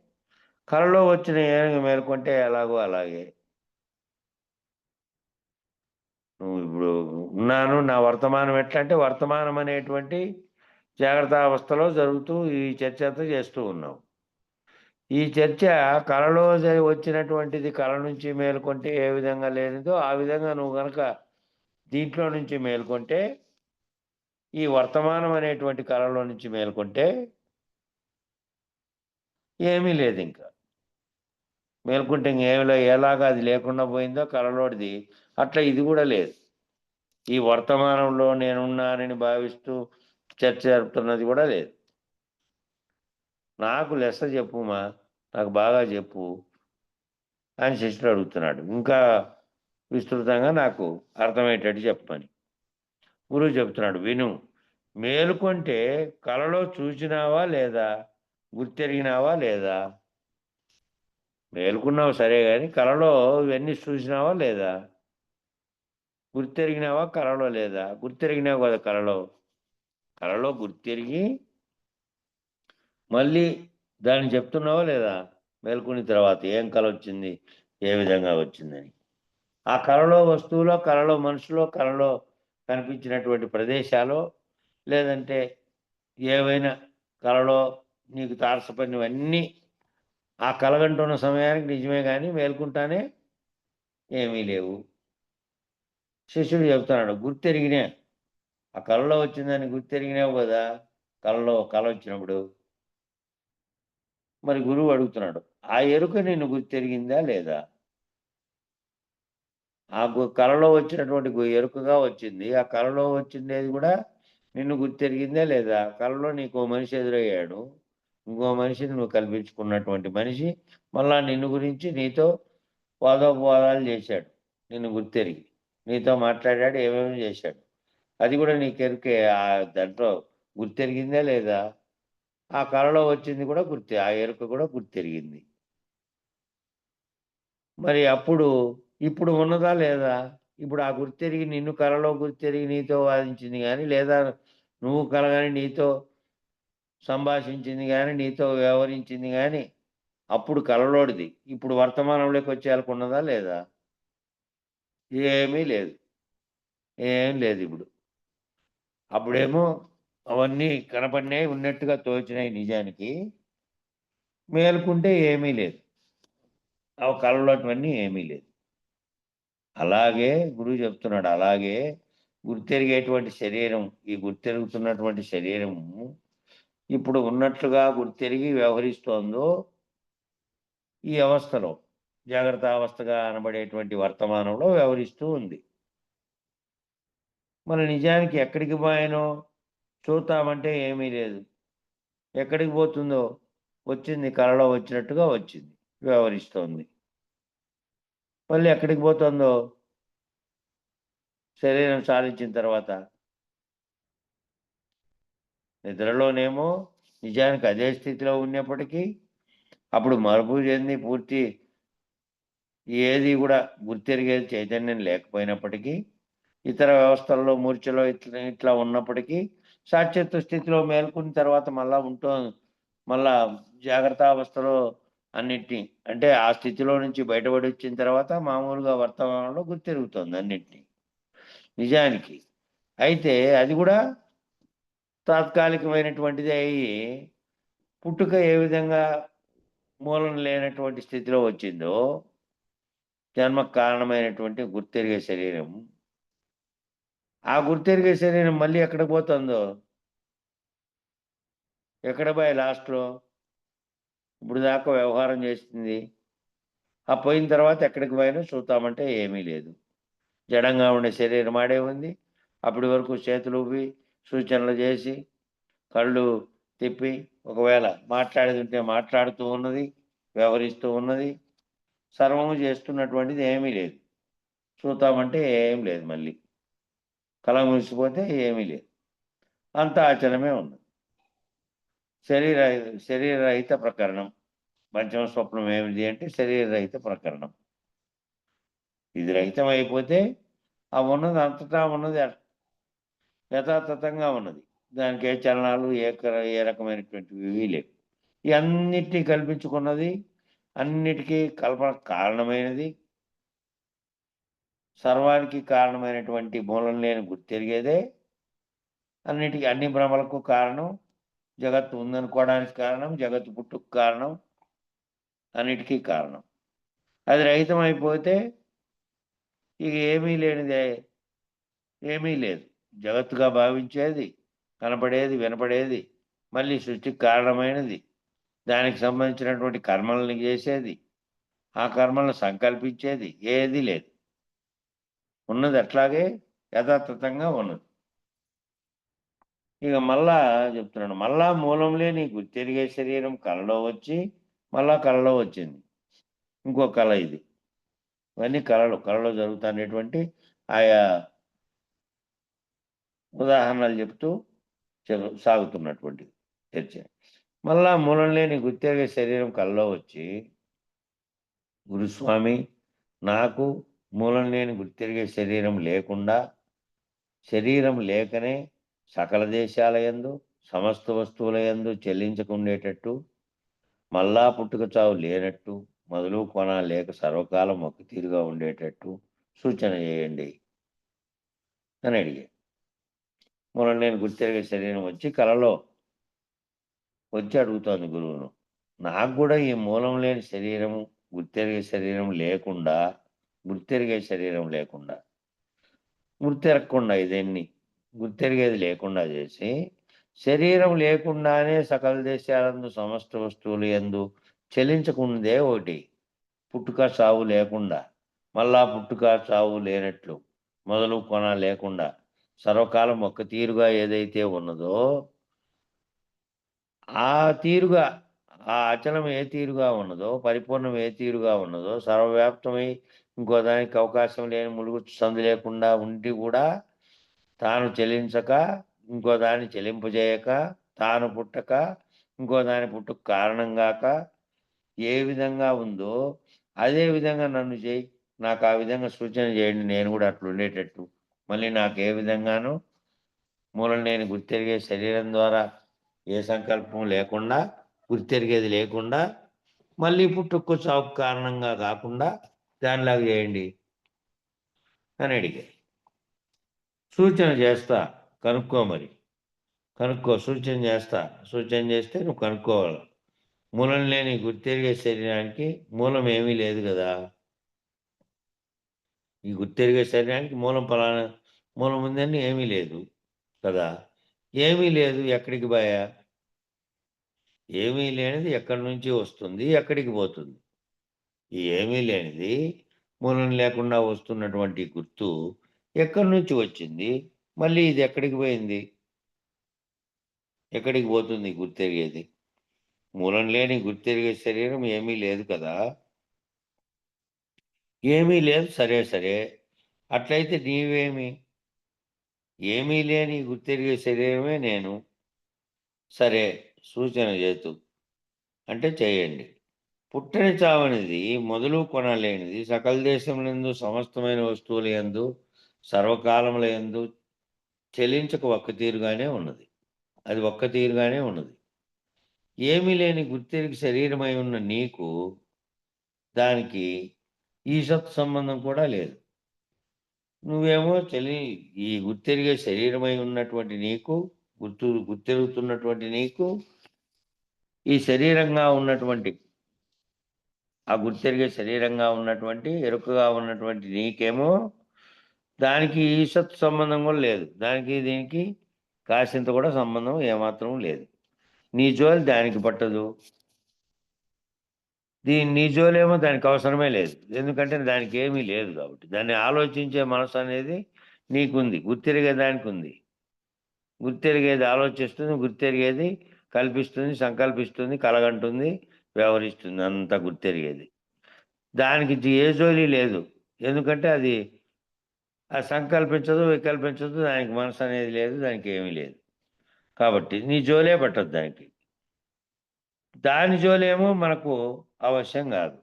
కలలో వచ్చిన ఏనుగు మేలుకుంటే ఎలాగో అలాగే. నువ్వు ఇప్పుడు ఉన్నాను, నా వర్తమానం ఎట్లా అంటే వర్తమానం అనేటువంటి జాగ్రత్త అవస్థలో జరుగుతూ ఈ చర్చ అంతా చేస్తూ ఉన్నావు. ఈ చర్చ కలలో వచ్చినటువంటిది కల నుంచి మేలుకొంటే ఏ విధంగా లేనిదో ఆ విధంగా నువ్వు గనక దీంట్లో నుంచి మేలుకొంటే, ఈ వర్తమానం అనేటువంటి కలలో నుంచి మేలుకొంటే ఏమీ లేదింక. మేలుకుంటే ఇంకేమి ఎలాగా అది లేకుండా పోయిందో కలలోడిది, అట్లా ఇది గూడా లేదు. ఈ వర్తమానంలో నేనున్నానని భావిస్తూ చర్చ జరుపుతున్నది గూడా లేదు. నాకు లెస్స చెప్పుమా, నాకు బాగా చెప్పు అని శిష్యుడు అడుగుతున్నాడు. ఇంకా విస్తృతంగా నాకు అర్థమయ్యేటట్టు చెప్పమని. గురువు చెప్తున్నాడు, విను. మేలుకొంటే కలలో చూచినావా లేదా? గుర్తెరిగినావా లేదా? మేలుకున్నావు సరే గాని కలలో ఇవన్నీ చూసినావా లేదా? గుర్తెరిగినావా కలలో లేదా? గుర్తెరిగినావు కదా కలలో. కలలో గుర్తెరిగి మళ్ళీ దాన్ని చెప్తున్నావా లేదా? మేలుకున్న తర్వాత ఏం కలొచ్చింది? ఏ విధంగా వచ్చిందని. ఆ కలలో వస్తువులో, కలలో మనుషులో, కలలో కనిపించినటువంటి ప్రదేశాలో, లేదంటే ఏవైనా కలలో నీకు తారసపడినవన్నీ ఆ కలగంటున్న సమయానికి నిజమే గాని మేలుకుంటానే ఏమీ లేవు. శిష్యుడు చెప్తున్నాడు, గుర్తెరిగినా. ఆ కలలో వచ్చిందని గుర్తెరిగినావు గదా! కలొచ్చినప్పుడు. మరి గురువు అడుగుతున్నాడు, ఆ ఎరుక నిన్ను గుర్తెరిగిందా లేదా? ఆ కలలో వచ్చినటువంటి ఎరుకగా వచ్చింది. ఆ కలలో వచ్చిండేది గూడా నిన్ను గుర్తెరిగిందా లేదా? కలలో నీకో మనిషి ఎదురయ్యాడు. ఇంకో మనిషిని నువ్వు కల్పించుకున్నటువంటి మనిషి మళ్ళా నిన్ను గురించి నీతో వాదోపవాదాలు చేశాడు. నిన్ను గుర్తెరిగి. నీతో మాట్లాడాడు, ఏమేమి చేశాడు. అది గూడా నీకెరుకే. దాంట్లో గుర్తెరిగిందా లేదా? ఆ కలలో వచ్చింది కూడా ఆ ఎరుక కూడా గుర్తెరిగింది. మరి ఇప్పుడు ఉన్నదా లేదా? ఇప్పుడు ఆ గుర్తెరిగి నిన్ను కలలో గుర్తెరిగి నీతో వాదించింది గానీ, లేదా నువ్వు కల గాని నీతో సంభాషించింది గానీ, నీతో వ్యవహరించింది గానీ, అప్పుడు కలలోడిది. ఇప్పుడు వర్తమానంలోకొచ్చేయాలకున్నదా లేదా? ఏమీ లేదు. ఏం లేదిప్పుడు. అప్పుడేమో అవన్నీ కనపడినాయి, ఉన్నట్టుగా తోచినాయి నిజానికి. మేలుకుంటే ఏమీ లేదు. ఆ కలలోటివన్నీ ఏమీ లేదు. అలాగే గురువు చెప్తున్నాడు. అలాగే గుర్తెరిగేటువంటి శరీరం, ఈ గుర్తెరుగుతున్నటువంటి శరీరము ఇప్పుడు ఉన్నట్లుగా గుర్తెరిగి వ్యవహరిస్తోందో ఈ అవస్థలో, జాగ్రత్త అవస్థగా అనబడేటువంటి వర్తమానంలో వ్యవహరిస్తూ ఉంది. మరి నిజానికి ఎక్కడికి పోయానో చూద్దామంటే ఏమీ లేదు. ఎక్కడికి పోతుందో వచ్చింది కలలో వచ్చినట్టుగా వచ్చింది. వ్యవహరిస్తోంది. మళ్ళీ ఎక్కడికి పోతుందో శరీరం సాధించిన తర్వాత నిద్రలోనేమో నిజానికి అదే స్థితిలో ఉన్నప్పటికీ, అప్పుడు మరుపు చెంది పూర్తి ఏది గూడా గుర్తెరిగేది చైతన్యం లేకపోయినప్పటికీ, ఇతర వ్యవస్థల్లో మూర్ఛలో ఇట్లా ఉన్నప్పటికీ, సాక్షాత్తు స్థితిలో మేల్కొన్న తర్వాత మళ్ళా జాగ్రత్తావస్థలో అన్నిటిని అంటే ఆ స్థితిలో నుంచి బయటపడొచ్చిన తర్వాత మామూలుగా వర్తమానంలో గుర్తెరుగుతోంది అన్నిటిని. నిజానికి. అయితే అది గూడా తాత్కాలికమైనటువంటిదే అయ్యి, పుట్టుక ఏ విధంగా మూలం లేనటువంటి స్థితిలో వచ్చిందో, జన్మకు కారణమైనటువంటి గుర్తెరిగే శరీరం. ఆ గుర్తెరిగే శరీరం మళ్ళీ ఎక్కడికి పోతుందో, ఎక్కడ పోయి లాస్ట్‌లో ఇప్పుడు దాకా వ్యవహారం చేసింది. ఆ పోయిన తర్వాత ఎక్కడికి పోయినో చూద్దామంటే ఏమీ లేదు. జడంగా ఉండే శరీరం ఆడే ఉంది. అప్పటి వరకు చేతులూపి, సూచనలు చేసి, కళ్ళు తిప్పి, ఒకవేళ మాట్లాడేదుంటే మాట్లాడుతూ ఉన్నది, వ్యవహరిస్తూ ఉన్నది. సర్వము చేస్తున్నటువంటిది ఏమీ లేదు. చూద్దామంటే ఏం లేదు మళ్ళీ. కల మూసిపోతే ఏమీ లేదు. అంతా అచలమే ఉన్నది. శరీర శరీరరహిత ప్రకరణం. పంచమ స్వప్నం ఏమిటి అంటే శరీరరహిత ప్రకరణం. ఇది రహితమైపోతే ఆ ఉన్నది అంతటా ఉన్నది యథాతథంగా ఉన్నది. దానికి ఏ చలనాలు ఏ రకమైనటువంటివి లేవు. ఈ అన్నిటిని కల్పించుకున్నది, అన్నిటికీ కల్పనకు కారణమైనది. సర్వానికి కారణమైనటువంటి మూలం లేని గుర్తెరిగేదే అన్ని భ్రమలకు కారణం, జగత్తు ఉందనుకోవడానికి కారణం, జగత్తు పుట్టుకు కారణం, అన్నిటికీ కారణం. అది రహితం అయిపోతే ఇక ఏమీ లేనిదే ఏమీ లేదు. జగత్తుగా భావించేది, కనపడేది, వినపడేది, మళ్ళీ సృష్టికి కారణమైనది, దానికి సంబంధించినటువంటి కర్మల్ని చేసేది, ఆ కర్మలను సంకల్పించేది ఏదీ లేదు. ఉన్నది అట్లాగే యథాతథంగా ఉన్నది. ఇక మళ్ళా చెప్తున్నాను, మళ్ళా మూలం లేని గుర్తెరిగే శరీరం కలలో వచ్చి మళ్ళా కలలో వచ్చింది. ఇంకో కళ ఇది. ఇవన్నీ కళలో జరుగుతున్నటువంటి ఆయా ఉదాహరణలు చెప్తూ సాగుతున్నటువంటిది చర్చ. మళ్ళా మూలం లేని గుర్తెరిగే శరీరం కలలో వచ్చి, గురుస్వామి, నాకు మూలం లేని గుర్తెరిగే శరీరం లేకనే సకల దేశాల యందు సమస్త వస్తువుల యందు చెల్లించకుండేటట్టు, మళ్ళా పుట్టుక చావు లేనట్టు, మొదలు కొన లేక సర్వకాలం ఒక తీరుగా ఉండేటట్టు సూచన చేయండి అని అడిగా. మూలం లేని గుర్తెరిగే శరీరం వచ్చి కలలో వచ్చి అడుగుతోంది గురువును, నాకు కూడా ఈ మూలం లేని శరీరము గుర్తెరిగే శరీరం లేకుండా గుర్తెరగకుండా ఇదన్నీ గుర్తెరిగేది లేకుండా చేసి, శరీరం లేకుండానే సకల దేశాలందు సమస్త వస్తువులు యందు చెలించకుందే ఒకటి, పుట్టుక చావు లేకుండా, మళ్ళా పుట్టుక చావు లేనట్లు, మొదలు కొన లేకుండా సర్వకాలం ఒక్క తీరుగా ఏదైతే ఉన్నదో ఆ తీరుగా, ఆ అచలం ఏ తీరుగా ఉన్నదో, పరిపూర్ణం ఏ తీరుగా ఉన్నదో, సర్వవ్యాప్తమై ఇంకో దానికి అవకాశం లేని ములుగు సందు లేకుండా ఉండి కూడా తాను చెలించక, ఇంకో దాన్ని చెలింపజేయక, తాను పుట్టక, ఇంకో దాని పుట్టుకు కారణం గాక ఏ విధంగా ఉందో అదే విధంగా నన్ను చేయి, నాకు ఆ విధంగా సూచన చేయండి, నేను కూడా అట్లుండేటట్టు. మళ్ళీ నాకు ఏ విధంగానూ మూలం లేని గుర్తెరిగే శరీరం ద్వారా ఏ సంకల్పం లేకుండా, గుర్తెరిగేది లేకుండా, మళ్ళీ పుట్టుకు చావుకు కారణంగా కాకుండా దానిలాగా చేయండి అని అడిగా. సూచన చేస్తా, కనుక్కో మరి. సూచన చేస్తే నువ్వు కనుక్కోవాలి. మూలం లేని గుర్తెరిగే శరీరానికి మూలం ఏమీ లేదు కదా. ఈ గుర్తెరిగే శరీరానికి మూలం ఉందని ఏమీ లేదు కదా. ఏమీ లేదు, ఎక్కడికి పోయా? ఏమీ లేనిది ఎక్కడి నుంచి వస్తుంది, ఎక్కడికి పోతుంది? ఈ ఏమీ లేనిది, మూలం లేకుండా వస్తున్నటువంటి గుర్తు ఎక్కడి నుంచి వచ్చింది, మళ్ళీ ఇది ఎక్కడికి పోయింది, ఎక్కడికి పోతుంది గుర్తెరిగేది? మూలం లేని గుర్తెరిగే శరీరం ఏమీ లేదు కదా. ఏమీ లేదు, సరే. అట్లయితే నీవేమి? ఏమీ లేని గుర్తెరిగే శరీరమే నేను. సరే, సూచన చేతు అంటే చేయండి. పుట్టని చావనిది, మొదలు కొనలేనిది, సకల దేశములందు సమస్తమైన వస్తువుల యందు సర్వకాలముల యందు చెలించక ఒక్క తీరుగానే ఉన్నది. అది ఒక్క తీరుగానే ఉన్నది. ఏమీ లేని గుర్తెరిగి శరీరమై ఉన్న నీకు దానికి ఈషత్ సంబంధం కూడా లేదు. నువ్వేమో ఈ గుర్తెరిగే శరీరమై ఉన్నటువంటి నీకు, గుర్తెరుగుతున్నటువంటి నీకు, ఈ శరీరంగా ఉన్నటువంటి, ఆ గుర్తెరిగే శరీరంగా ఉన్నటువంటి, ఎరుకగా ఉన్నటువంటి నీకేమో దానికి ఈషత్ సంబంధం కూడా లేదు. దానికి దీనికి కాసింత కూడా సంబంధం ఏమాత్రం లేదు. నీ జోలి దానికి పట్టదు, నీ జోలేమో దానికి అవసరమే లేదు. ఎందుకంటే దానికి ఏమీ లేదు కాబట్టి. దాన్ని ఆలోచించే మనసు అనేది నీకుంది, గుర్తెరిగే దానికి ఉంది. గుర్తెరిగేది ఆలోచిస్తుంది, గుర్తెరిగేది కల్పిస్తుంది, సంకల్పిస్తుంది, కలగంటుంది, వ్యవహరిస్తుంది, అంతా గుర్తెరిగేది. దానికి ఏ జోలి లేదు. ఎందుకంటే అది సంకల్పించదు, వికల్పించదు, దానికి మనసు అనేది లేదు, దానికి ఏమీ లేదు. కాబట్టి నీ జోలే పట్టదు దానికి. దాని జోలేమో మనకు అవశ్యం కాదు.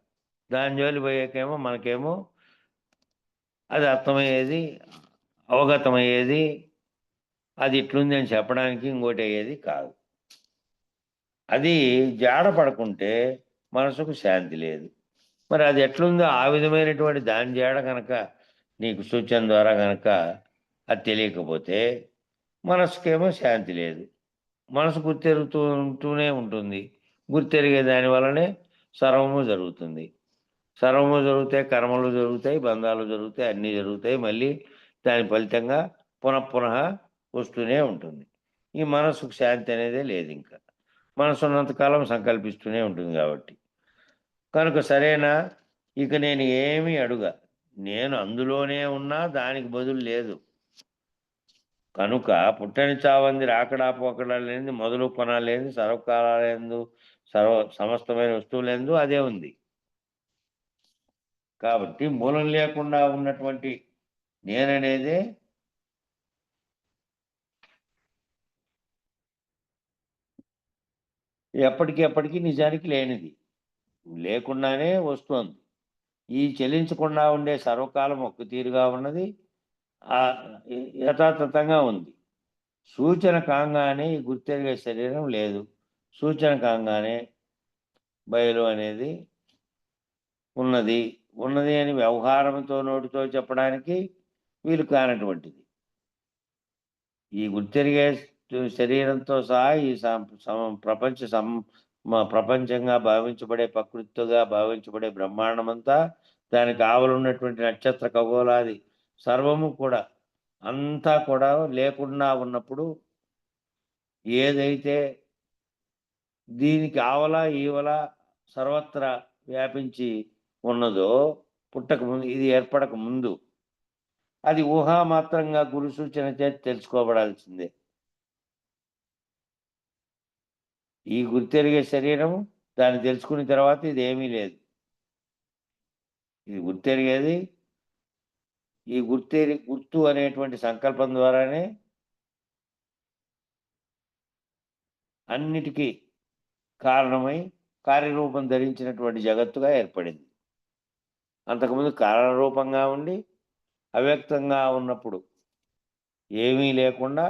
దాని జోలి పోయాకేమో మనకేమో అది అర్థమయ్యేది, అవగతమయ్యేది, అది ఇట్లుంది అని చెప్పడానికి ఇంకోటి అయ్యేది కాదు. అది జాడ పడకుంటే మనసుకు శాంతి లేదు. మరి అది ఎట్లుందో ఆ విధమైనటువంటి దాని జాడ కనుక నీకు సూచన ద్వారా గనక అది తెలియకపోతే మనసుకేమో శాంతి లేదు. మనసు గుర్తెరుగుతూ ఉంటూనే ఉంటుంది. గుర్తెరిగే దాని వల్లనే సర్వము జరుగుతుంది. సర్వము జరుగుతాయి, కర్మలు జరుగుతాయి, బంధాలు జరుగుతాయి, అన్నీ జరుగుతాయి. మళ్ళీ దాని ఫలితంగా పునఃపునః వస్తూనే ఉంటుంది. ఈ మనసుకు శాంతి అనేదే లేదింక. మనసున్నంత కాలం సంకల్పిస్తూనే ఉంటుంది గాబట్టి. కనుక సరేనా, ఇక నేను ఏమి అడుగా. నేను అందులోనే ఉన్నా దానికి బదులు లేదు. కనుక పుట్టని చావంది రాకడా పోకడా లేనిది మొదలు కొనాలేనిది సర్వకాలాలందు సమస్తమైన వస్తువులందు అదే ఉంది. కాబట్టి మూలం లేకుండా ఉన్నటువంటి నేననేదే ఎప్పటికి నిజానికి లేనిది. లేకుండానే వస్తోంది. ఈ చెలించకుండా ఉండే సర్వకాలం ఒక్క తీరుగా ఉన్నది. ఆహ్, యథాతథంగా ఉంది. సూచన కాంగానే ఈ గుర్తెరిగే శరీరం లేదు. సూచన కాంగానే బయలు అనేది ఉన్నది. ఉన్నది అని వ్యవహారంతో నోటితో చెప్పడానికి వీలు కానటువంటిది. ఈ గుర్తెరిగే శరీరంతో సహా ఈ సం సం ప్రపంచ సం మ ప్రపంచంగా భావించబడే ప్రకృతిగా భావించబడే బ్రహ్మాండమంతా, దానికి ఆవలున్నటువంటి నక్షత్ర ఖగోళాది సర్వము కూడా, అంతా కూడా లేకుండా ఉన్నప్పుడు ఏదైతే దీనికి ఆవల, ఈవల సర్వత్రా వ్యాపించి ఉన్నదో పుట్టక ముందు, ఇది ఏర్పడక ముందు, అది ఊహామాత్రంగా గురు సూచన చేత తెలుసుకోబడాల్సిందే. ఈ గుర్తెరిగే శరీరం దాన్ని తెలుసుకున్న తర్వాత ఇదేమీ లేదు. ఇది గుర్తెరిగేది ఈ గుర్తు అనేటువంటి సంకల్పం ద్వారానే అన్నిటికీ కారణమై కార్యరూపం ధరించినటువంటి జగత్తుగా ఏర్పడింది. అంతకుముందు కారణరూపంగా ఉండి అవ్యక్తంగా ఉన్నప్పుడు ఏమీ లేకుండా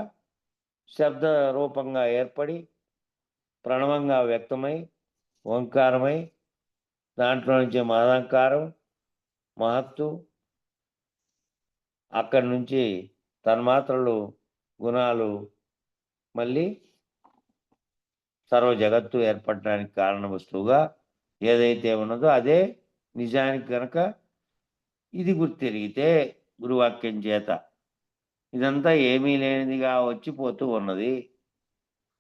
శబ్ద రూపంగా ఏర్పడి ప్రణవంగా వ్యక్తమై ఓంకారమై దాంట్లో నుంచి మహదంకారం, మహత్తు, అక్కడి నుంచి తన్మాత్రలు, గుణాలు, మళ్ళీ సర్వ జగత్తు ఏర్పడడానికి కారణ వస్తువుగా ఏదైతే ఉన్నదో అదే నిజానికి గనక ఇది గుర్తెరిగితే గురువాక్యం చేత ఇదంతా ఏమీ లేనిదిగా వచ్చిపోతూ ఉన్నది.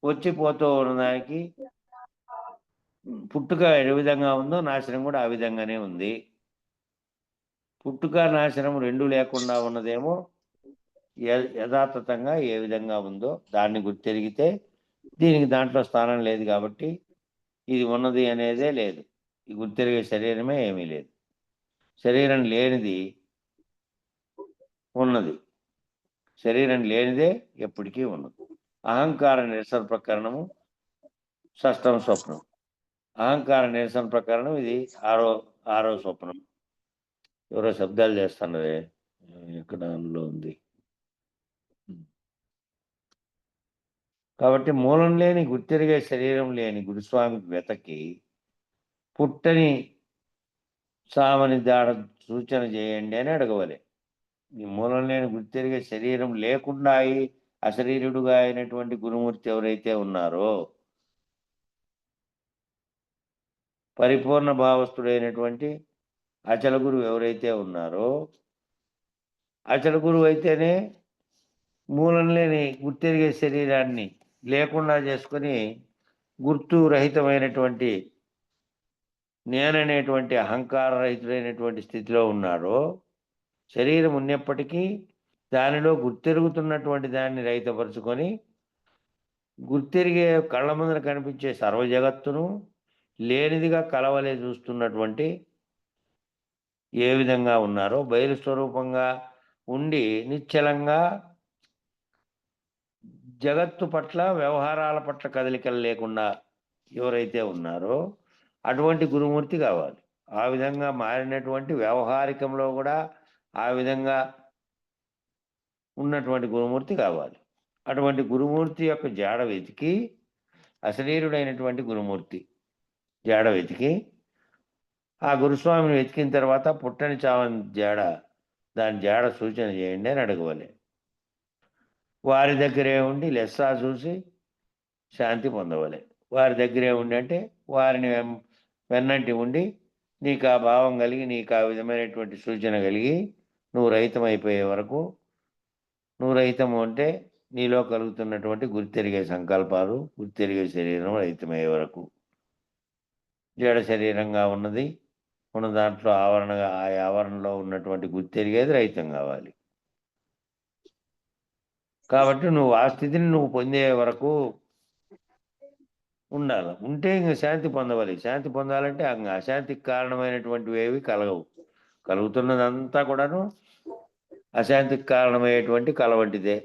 వచ్చిపోతూ ఉన్నదానికి పుట్టుక ఏ విధంగా ఉందో నాశనం కూడా ఆ విధంగానే ఉంది. పుట్టుక, నాశనం 2 లేకుండా ఉన్నదేమో యథాతథంగా ఏ విధంగా ఉందో దాన్ని గుర్తెరిగితే దీనికి దాంట్లో స్థానం లేదు కాబట్టి ఇది ఉన్నది అనేదే లేదు. ఈ గుర్తెరిగే శరీరమే ఏమీ లేదు. శరీరం లేనిది ఉన్నది. శరీరం లేనిదే ఎప్పటికీ ఉన్నది. అహంకార నిరసన ప్రకరణము షష్టమ స్వప్నం. అహంకార నిరసన ప్రకరణం ఇది ఆరో స్వప్నం. ఎవరో శబ్దాలు చేస్తున్నరే. ఎక్కడ అందులో ఉంది. కాబట్టి మూలం లేని గుర్తెరిగే శరీరం లేని గురుస్వామికి వెతకి పుట్టని సామని దాడ సూచన చేయండి అని అడగవలే. ఈ మూలం లేని గుర్తెరిగే శరీరం లేకుండా అశరీరుడుగా అయినటువంటి గురుమూర్తి ఎవరైతే ఉన్నారో, పరిపూర్ణ భావస్థుడైనటువంటి అచల గురువు ఎవరైతే ఉన్నారో, అచల గురువు అయితేనే మూలం లేని గుర్తెరిగే శరీరాన్ని లేకుండా చేసుకొని గుర్తు రహితమైనటువంటి నేననేటువంటి అహంకార రహితుడైనటువంటి స్థితిలో ఉన్నాడో, శరీరం ఉన్నప్పటికీ దానిలో గుర్తెరుగుతున్నటువంటి దాన్ని రహితపరుచుకొని గుర్తెరిగే కళ్ళ ముందర కనిపించే సర్వ జగత్తును లేనిదిగా కలవలే చూస్తున్నటువంటి ఏ విధంగా ఉన్నారో బయలు స్వరూపంగా ఉండి నిశ్చలంగా జగత్తు పట్ల, వ్యవహారాల పట్ల కదలికలు లేకుండా ఎవరైతే ఉన్నారో అటువంటి గురుమూర్తి కావాలి. ఆ విధంగా మారినటువంటి వ్యవహారికంలో కూడా ఆ విధంగా ఉన్నటువంటి గురుమూర్తి కావాలి. అటువంటి గురుమూర్తి యొక్క జాడ వెతికి, అశరీరుడైనటువంటి గురుమూర్తి జాడ వెతికి, ఆ గురుస్వామిని వెతికిన తర్వాత పుట్టని చావని జాడ దాని జాడ సూచన చేయండి అని అడగవాలి. వారి దగ్గరే ఉండి లెస్సా చూసి శాంతి పొందవాలి. వారి దగ్గరే ఉండి అంటే వారిని వెన్నంటి ఉండి నీకు ఆ భావం కలిగి, నీకు ఆ విధమైనటువంటి సూచన కలిగి నువ్వు రహితమైపోయే వరకు, నువ్వు రహితము అంటే నీలో కలుగుతున్నటువంటి గుర్తెరిగే సంకల్పాలు, గుర్తెరిగే శరీరం రహితమయ్యే వరకు. జడ శరీరంగా ఉన్నది, ఉన్న దాంట్లో ఆవరణగా, ఆ ఆవరణలో ఉన్నటువంటి గుర్తెరిగేది రహితం కావాలి. కాబట్టి నువ్వు ఆ స్థితిని నువ్వు పొందే వరకు ఉండాలి. ఉంటే ఇంక శాంతి పొందవాలి. శాంతి పొందాలంటే అశాంతికి కారణమైనటువంటివి ఏవి కలగవు. కలుగుతున్నదంతా కూడాను అశాంతికి కారణమయ్యేటువంటి కల వంటిదే,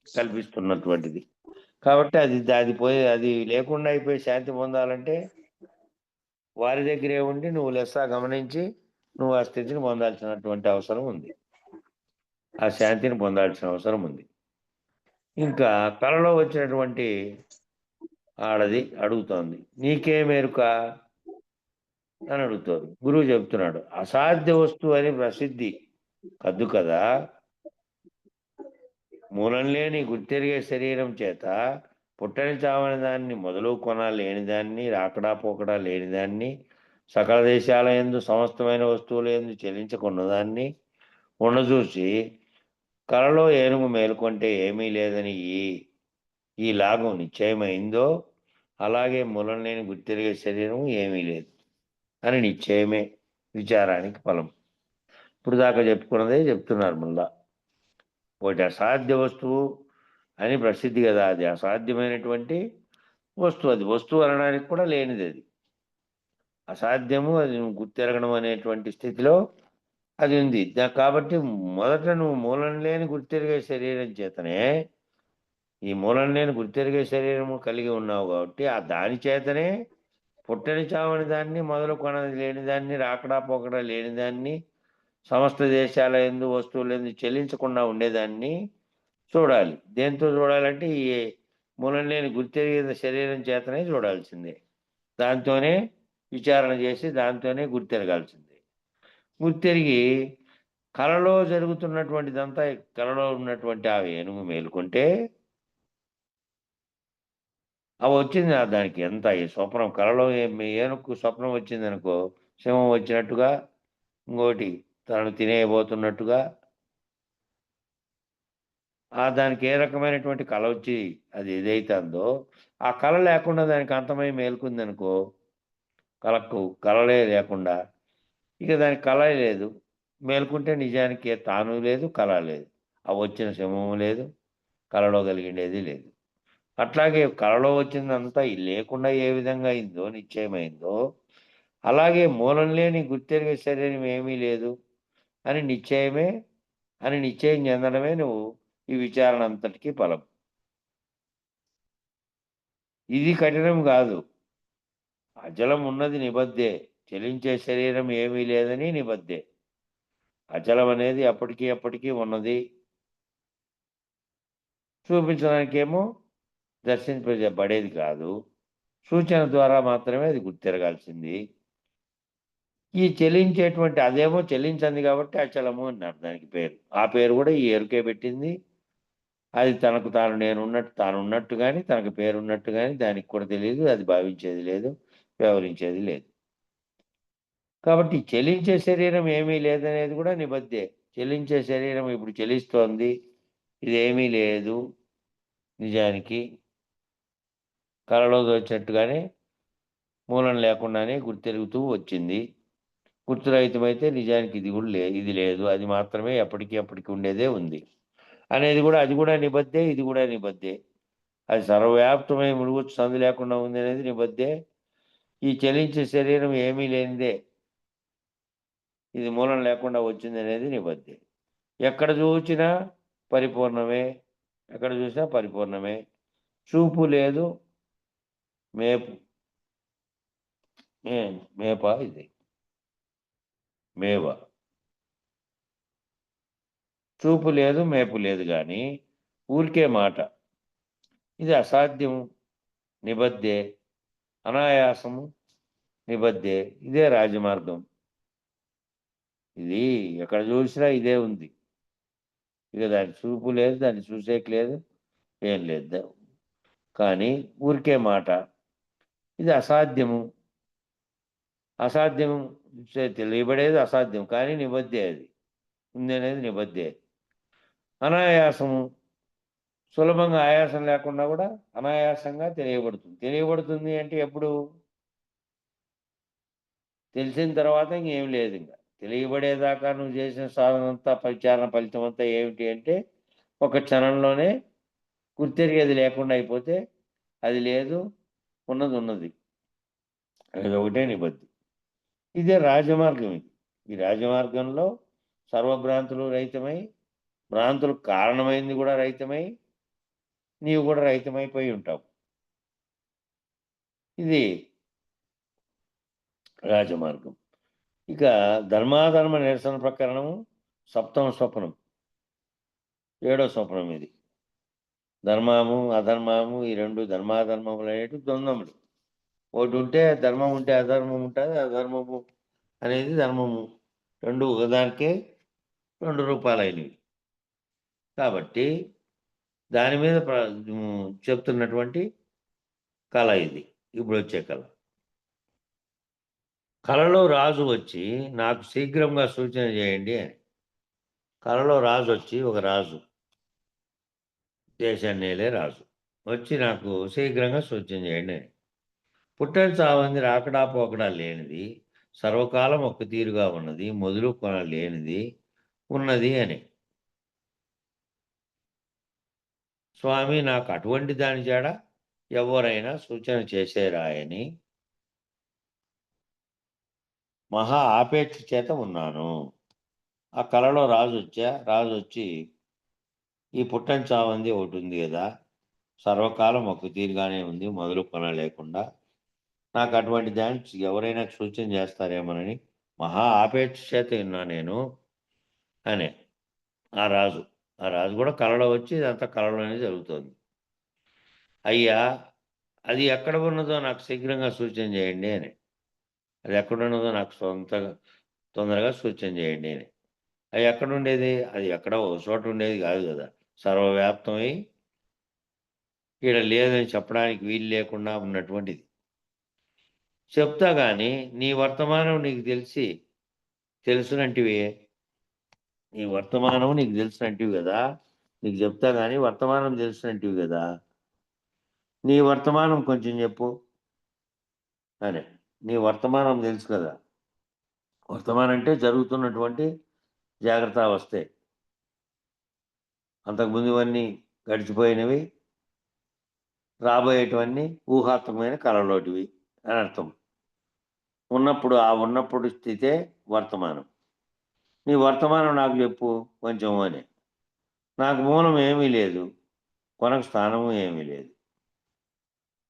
కల్పిస్తున్నటువంటిది. కాబట్టి అది లేకుండా అయిపోయి శాంతి పొందాలంటే వారి దగ్గరే ఉండి నువ్వు లెస్సా గమనించి నువ్వు ఆ స్థితిని పొందాల్సినటువంటి అవసరం ఉంది. ఆ శాంతిని పొందాల్సిన అవసరం ఉంది. ఇంకా కలలో వచ్చినటువంటి ఆడది అడుగుతోంది, నీకే మేరుక అని అడుగుతోంది. గురువు చెప్తున్నాడు, అసాధ్య వస్తువు అని ప్రసిద్ధి కద్దు కదా, మూలం లేని గుర్తెరిగే శరీరం చేత పుట్టని చావని దాన్ని, మొదలు కొన లేని దాన్ని, రాకడా పోకడా లేని దాన్ని, సకల దేశాల యందు సమస్తమైన వస్తువుల యందు చెల్లించకున్నదాన్ని ఉండజూసి కలలో ఏనుగు మేలుకొంటే ఏమీ లేదని ఈ లాభం నిశ్చయమైందో, అలాగే మూలం లేని గుర్తెరిగే శరీరం ఏమీ లేదు అని నిశ్చయమే విచారానికి ఫలం. ఇప్పుడు దాకా చెప్పుకున్నదే చెప్తున్నారు మళ్ళా. ఒకటి అసాధ్య వస్తువు అని ప్రసిద్ధి కదా, అది అసాధ్యమైనటువంటి వస్తువు. అది వస్తువు అనడానికి కూడా లేనిది. అది అసాధ్యము, అది నువ్వు గుర్తెరగడం అనేటువంటి స్థితిలో అది ఉంది. కాబట్టి మొదట నువ్వు మూలం లేని గుర్తెరిగే శరీరం చేతనే, ఈ మూలం లేని గుర్తెరిగే శరీరము కలిగి ఉన్నావు కాబట్టి ఆ దాని చేతనే పుట్టని చావని దాన్ని, మొదలు కొనది లేని దాన్ని, రాకడా పోకడా లేని దాన్ని, సమస్త దేశాల యందు వస్తువుల యందు చెల్లించకుండా ఉండేదాన్ని చూడాలి. దేంతో చూడాలంటే ఈ మూలం లేని గుర్తెరిగిన శరీరం చేతనే చూడాల్సిందే. దాంతోనే విచారణ చేసి దాంతోనే గుర్తెరగాల్సిందే. గుర్తెరిగి కలలో జరుగుతున్నటువంటిదంతా, కలలో ఉన్నటువంటి ఆ ఏనుగు మేలుకుంటే అవి వచ్చింది దానికి ఎంత ఈ స్వప్నం, కలలో ఏనుగు స్వప్నం వచ్చిందనుకో, సింహం వచ్చినట్టుగా, ఇంకోటి తనను తినేయబోతున్నట్టుగా, దానికి ఏ రకమైనటువంటి కల వచ్చి అది ఏదైతే అందో, ఆ కల లేకుండా దానికి అంతమై మేలుకుందనుకో, కలలే లేకుండా, ఇక దానికి కల లేదు. మేలుకుంటే నిజానికి తాను లేదు, కల లేదు. ఆ వచ్చిన సింహము లేదు, కలలో కలిగిండేది లేదు. అట్లాగే కలలో వచ్చిందంతా లేకుండా ఏ విధంగా అయిందో, నిశ్చయమైందో, అలాగే మూలం లేని గుర్తెరిగే శరీరం ఏమీ లేదు అని నిశ్చయం చెందడమే నువ్వు ఈ విచారణ అంతటికీ ఫలం. ఇది కఠినం కాదు. అచలం ఉన్నది నిబద్ధే, చలించే శరీరం ఏమీ లేదని నిబద్ధే. అచలం అనేది అప్పటికీ ఉన్నది. చూపించడానికేమో దర్శింపబడేది కాదు. సూచన ద్వారా మాత్రమే అది గుర్తెరగాల్సింది. ఈ చెలించేటువంటి అదేమో చెలించంది కాబట్టి అచలము అన్నారు దానికి పేరు. ఆ పేరు కూడా ఈ ఎరుకే పెట్టింది. అది తనకు తానున్నట్టు గాని, తనకు పేరున్నట్టు గాని దానికి కూడా తెలీదు. అది భావించేది లేదు, వ్యవహరించేది లేదు. కాబట్టి చెలించే శరీరం ఏమీ లేదనేది కూడా నిబద్ధే. చెలించే శరీరం ఇప్పుడు చెలిస్తోంది, ఇదేమీ లేదు నిజానికి. కలలో వచ్చినట్టుగానే మూలం లేకుండానే గుర్తెరుగుతూ వచ్చింది. గుర్తురహితమైతే నిజానికి ఇది లేదు, అది మాత్రమే ఎప్పటికీ ఉండేదే ఉంది అనేది కూడా, అది కూడా నిబద్ధే, ఇది కూడా నిబద్ధే. అది సర్వవ్యాప్తమై ములుగుచ్చు సందు లేకుండా ఉంది అనేది నిబద్ధే. ఈ చలించే శరీరం ఏమీ లేనిదే, ఇది మూలం లేకుండా వచ్చింది అనేది నిబద్ధే. ఎక్కడ చూసినా పరిపూర్ణమే, ఎక్కడ చూసినా పరిపూర్ణమే. చూపు లేదు, మేపు మేప ఇది మేవ. చూపు లేదు, మేపు లేదు గాని ఊరికే మాట. ఇది అసాధ్యం, నిబద్ధే. అనాయాసము, నిబద్ధే. ఇదే రాజమార్గం. ఇది ఎక్కడ చూసినా ఇదే ఉంది. ఇక దాని చూపు లేదు, దాన్ని చూసేకి లేదు, ఏం లేదు. కానీ ఊరికే మాట. ఇది అసాధ్యము. అసాధ్యం తెలియబడేది అసాధ్యం, కానీ నిబద్ధే అది. ఉంది అనేది నిబద్ధే. అనాయాసము, సులభంగా ఆయాసం లేకుండా కూడా అనాయాసంగా తెలియబడుతుంది. తెలియబడుతుంది అంటే ఎప్పుడు? తెలిసిన తర్వాత ఇంకేం లేదు ఇంక. తెలియబడేదాకా నువ్వు చేసిన సాధనంతా విచారణ ఫలితం అంతా ఏమిటి అంటే, ఒక క్షణంలోనే గుర్తెరిగేది లేకుండా అయిపోతే, అది లేదు, ఉన్నది ఉన్నది. అదొకటే నిబద్ధి. ఇదే రాజమార్గం ఇది. ఈ రాజమార్గంలో సర్వభ్రాంతులు రహితమై, భ్రాంతులకు కారణమైంది కూడా రహితమై, నీవు కూడా రహితమైపోయి ఉంటావు. ఇది రాజమార్గం. ఇక ధర్మాధర్మ నిరసన ప్రకరణము సప్తమ స్వప్నం, 7వ స్వప్నం ఇది. ధర్మము అధర్మము ఈ 2 ధర్మాధర్మములు అనేటివి ద్వంద్వములు. ఒకటి ఉంటే ధర్మం ఉంటే అధర్మం ఉంటుంది, అధర్మము అనేది ధర్మము. 2 ఒకదానికే 2 రూపాలైనవి. కాబట్టి దాని మీద చెప్తున్నటువంటి కళ ఇది. ఇప్పుడొచ్చే కళ. కలలో రాజు వచ్చి నాకు శీఘ్రంగా సూచన చేయండి అని. కలలో రాజు వచ్చి, ఒక రాజు, దేశాన్ని ఏలే రాజు వచ్చి నాకు శీఘ్రంగా సూచన చేయండి అని. పుట్టని చావంది రాకడా పోకడా లేనిది, సర్వకాలం ఒక్క తీరుగా ఉన్నది, మొదలు కొన లేనిది ఉన్నది అని. స్వామి నాకు అటువంటి దాని జాడ ఎవరైనా సూచన చేసేరాయని మహా ఆపేక్ష చేత ఉన్నాను. ఆ కలలో రాజు వచ్చి ఈ పుట్టని చావంది ఒకటి ఉంది కదా, సర్వకాలం ఒక్క తీరుగానే ఉంది, మొదలు కొన లేకుండా, నాకు అటువంటి దాన్ని ఎవరైనా సూచన చేస్తారేమోనని మహా ఆపేక్ష చేత ఉన్నా నేను అనే. ఆ రాజు కూడా కలలో వచ్చి ఇదంతా కలలోనే జరుగుతోంది. అయ్యా, అది ఎక్కడ ఉన్నదో నాకు శీఘ్రంగా సూచన చేయండి అని. అది ఎక్కడున్నదో నాకు తొందరగా సూచన చేయండి అని. అది ఎక్కడుండేది? అది ఎక్కడో ఒక చోట ఉండేది కాదు కదా, సర్వవ్యాప్తమై ఈడ లేదని చెప్పడానికి వీలు లేకుండా ఉన్నటువంటిది. చెప్తా గాని నీ వర్తమానం నీకు తెలుసునంటివి. నీ వర్తమానం నీకు తెలుసునంటివి కదా, నీకు చెప్తా గాని వర్తమానం తెలుసునంటివి కదా, నీ వర్తమానం కొంచెం చెప్పు అని. నీ వర్తమానం తెలుసు కదా. వర్తమానం అంటే జరుగుతున్నటువంటి జాగ్రత్తావస్థే. అంతకుముందువన్నీ గడిచిపోయినవి, రాబోయేటివన్నీ ఊహాత్మకమైన కలలోటివి అని అర్థం. ఉన్నప్పుడు స్థితే వర్తమానం. నీ వర్తమానం నాకు చెప్పు కొంచెం అని. నాకు మూలం ఏమీ లేదు, కొనకు స్థానము ఏమీ లేదు.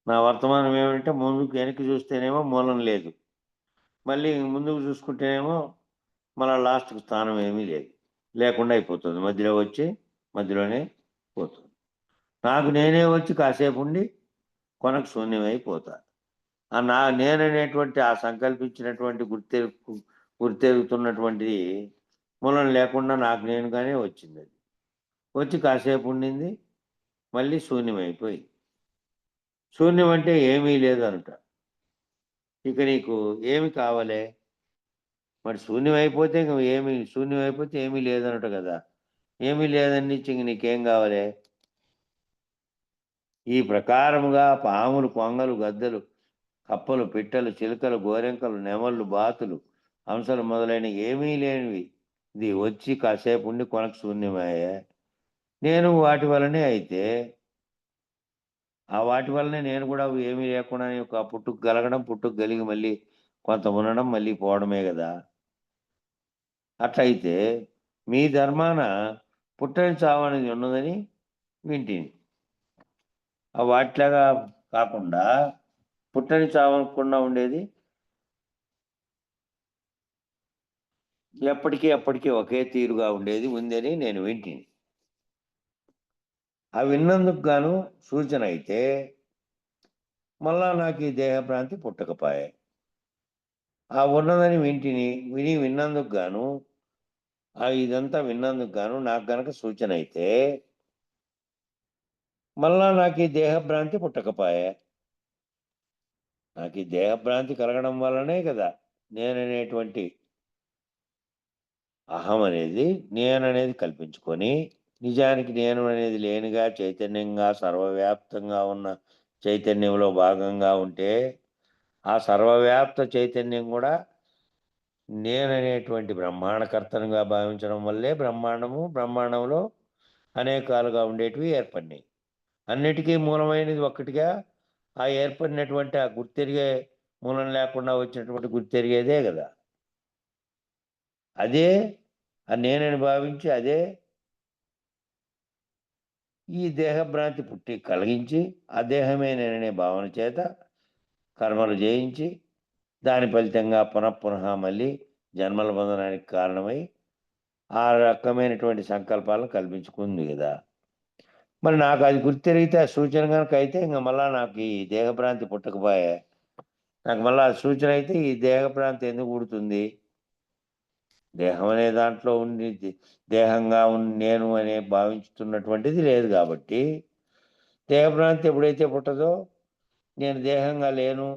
నా వర్తమానం ఏమంటే ముందుకు వెనక్కి చూస్తేనేమో మూలం లేదు, మళ్ళీ ముందుకు చూసుకుంటేనేమో మళ్ళీ లాస్ట్‌కి స్థానం ఏమీ లేదు. లేకుండా అయిపోతుంది. మధ్యలోనే పోతుంది. నాకు నేనే వచ్చి కాసేపు ఉండి కొనకు శూన్యమైపోతా. నేననేటువంటి ఆ సంకల్పించినటువంటి గుర్తెరుగుతున్నటువంటిది మూలం లేకుండా నాకు నేనుగానే వచ్చిందది. వచ్చి కాసేపు ఉండింది, మళ్ళీ శూన్యమైపోయింది. శూన్యం అంటే ఏమీ లేదనుట. ఇక నీకు ఏమి కావాలే? మరి శూన్యమైపోతే ఏమీ లేదనుట కదా! ఏమీ లేదన్నిచ్చి ఇంక నీకేం కావాలే? ఈ ప్రకారముగా పాములు, కొంగలు, గద్దలు, కప్పలు, పిట్టలు, చిలుకలు, గోరెంకలు, నెమళ్ళు, బాతులు, హంసలు మొదలైన ఏమీ లేనివి ఇది వచ్చి కాసేపు ఉండి కొనకు శూన్యమయ్యే. నేను వాటి వల్లనే అయితే, ఆ వాటి వల్లనే నేను కూడా ఏమీ లేకుండానే ఒక పుట్టుకు గలగడం, పుట్టుకు గలిగి మళ్ళీ కొంత ఉండడం, మళ్ళీ పోవడమే గదా! అట్లయితే మీ ధర్మాన పుట్టని చావనేది ఉన్నదని వింటిని. వాటిలాగా కాకుండా పుట్టని చావకుండా ఉండేది ఎప్పటికీ ఒకే తీరుగా ఉండేది ఉందని నేను వింటిని. ఆ విన్నందుకు గాను సూచన అయితే మళ్ళా నాకు ఈ దేహభ్రాంతి పుట్టకపాయె. ఆ ఉన్నదని వింటిని. విన్నందుకు గాను ఇదంతా విన్నందుకు గాను నాకు గనక సూచన అయితే మళ్ళా నాకు ఈ దేహభ్రాంతి పుట్టకపాయే. నాకు ఈ దేహభ్రాంతి కలగడం వల్లనే కదా నేననేటువంటి అహం అనేది, నేననేది కల్పించుకొని, నిజానికి నేను అనేది లేనిగా చైతన్యంగా సర్వవ్యాప్తంగా ఉన్న చైతన్యంలో భాగంగా ఉంటే, ఆ సర్వవ్యాప్త చైతన్యం గూడా నేననేటువంటి బ్రహ్మాండకర్తనుగా భావించడం వల్లే బ్రహ్మాండము, బ్రహ్మాండంలో అనేకాలుగా ఉండేటివి ఏర్పడినాయి. అన్నిటికీ మూలమైనది ఒక్కటిగా ఆ ఏర్పడినటువంటి ఆ గుర్తెరిగే మూలం లేకుండా వచ్చినటువంటి గుర్తెరిగేదే గదా! అదే నేనని భావించి అదే ఈ దేహభ్రాంతి పుట్టి కలిగించి, ఆ దేహమే నేననే భావన చేత కర్మలు జేయించి, దాని ఫలితంగా పునఃపునః మళ్ళీ జన్మల బంధనానికి కారణమై, ఆ రకమైనటువంటి సంకల్పాలను కల్పించుకుంది గదా! మరి నాకది గుర్తెరిగితే ఆ సూచన గనక అయితే ఇంక మళ్ళా నాకు ఈ దేహభ్రాంతి పుట్టకపాయే. నాకు మళ్ళా ఆ సూచన అయితే ఈ దేహభ్రాంతి ఎందుకు పుడుతుంది? దేహం అనే దాంట్లో ఉండి దేహంగా నేను అనే భావించుతున్నటువంటిది లేదు గాబట్టి, దేహభ్రాంతి ఎప్పుడైతే పుట్టదో, నేను దేహంగా లేను,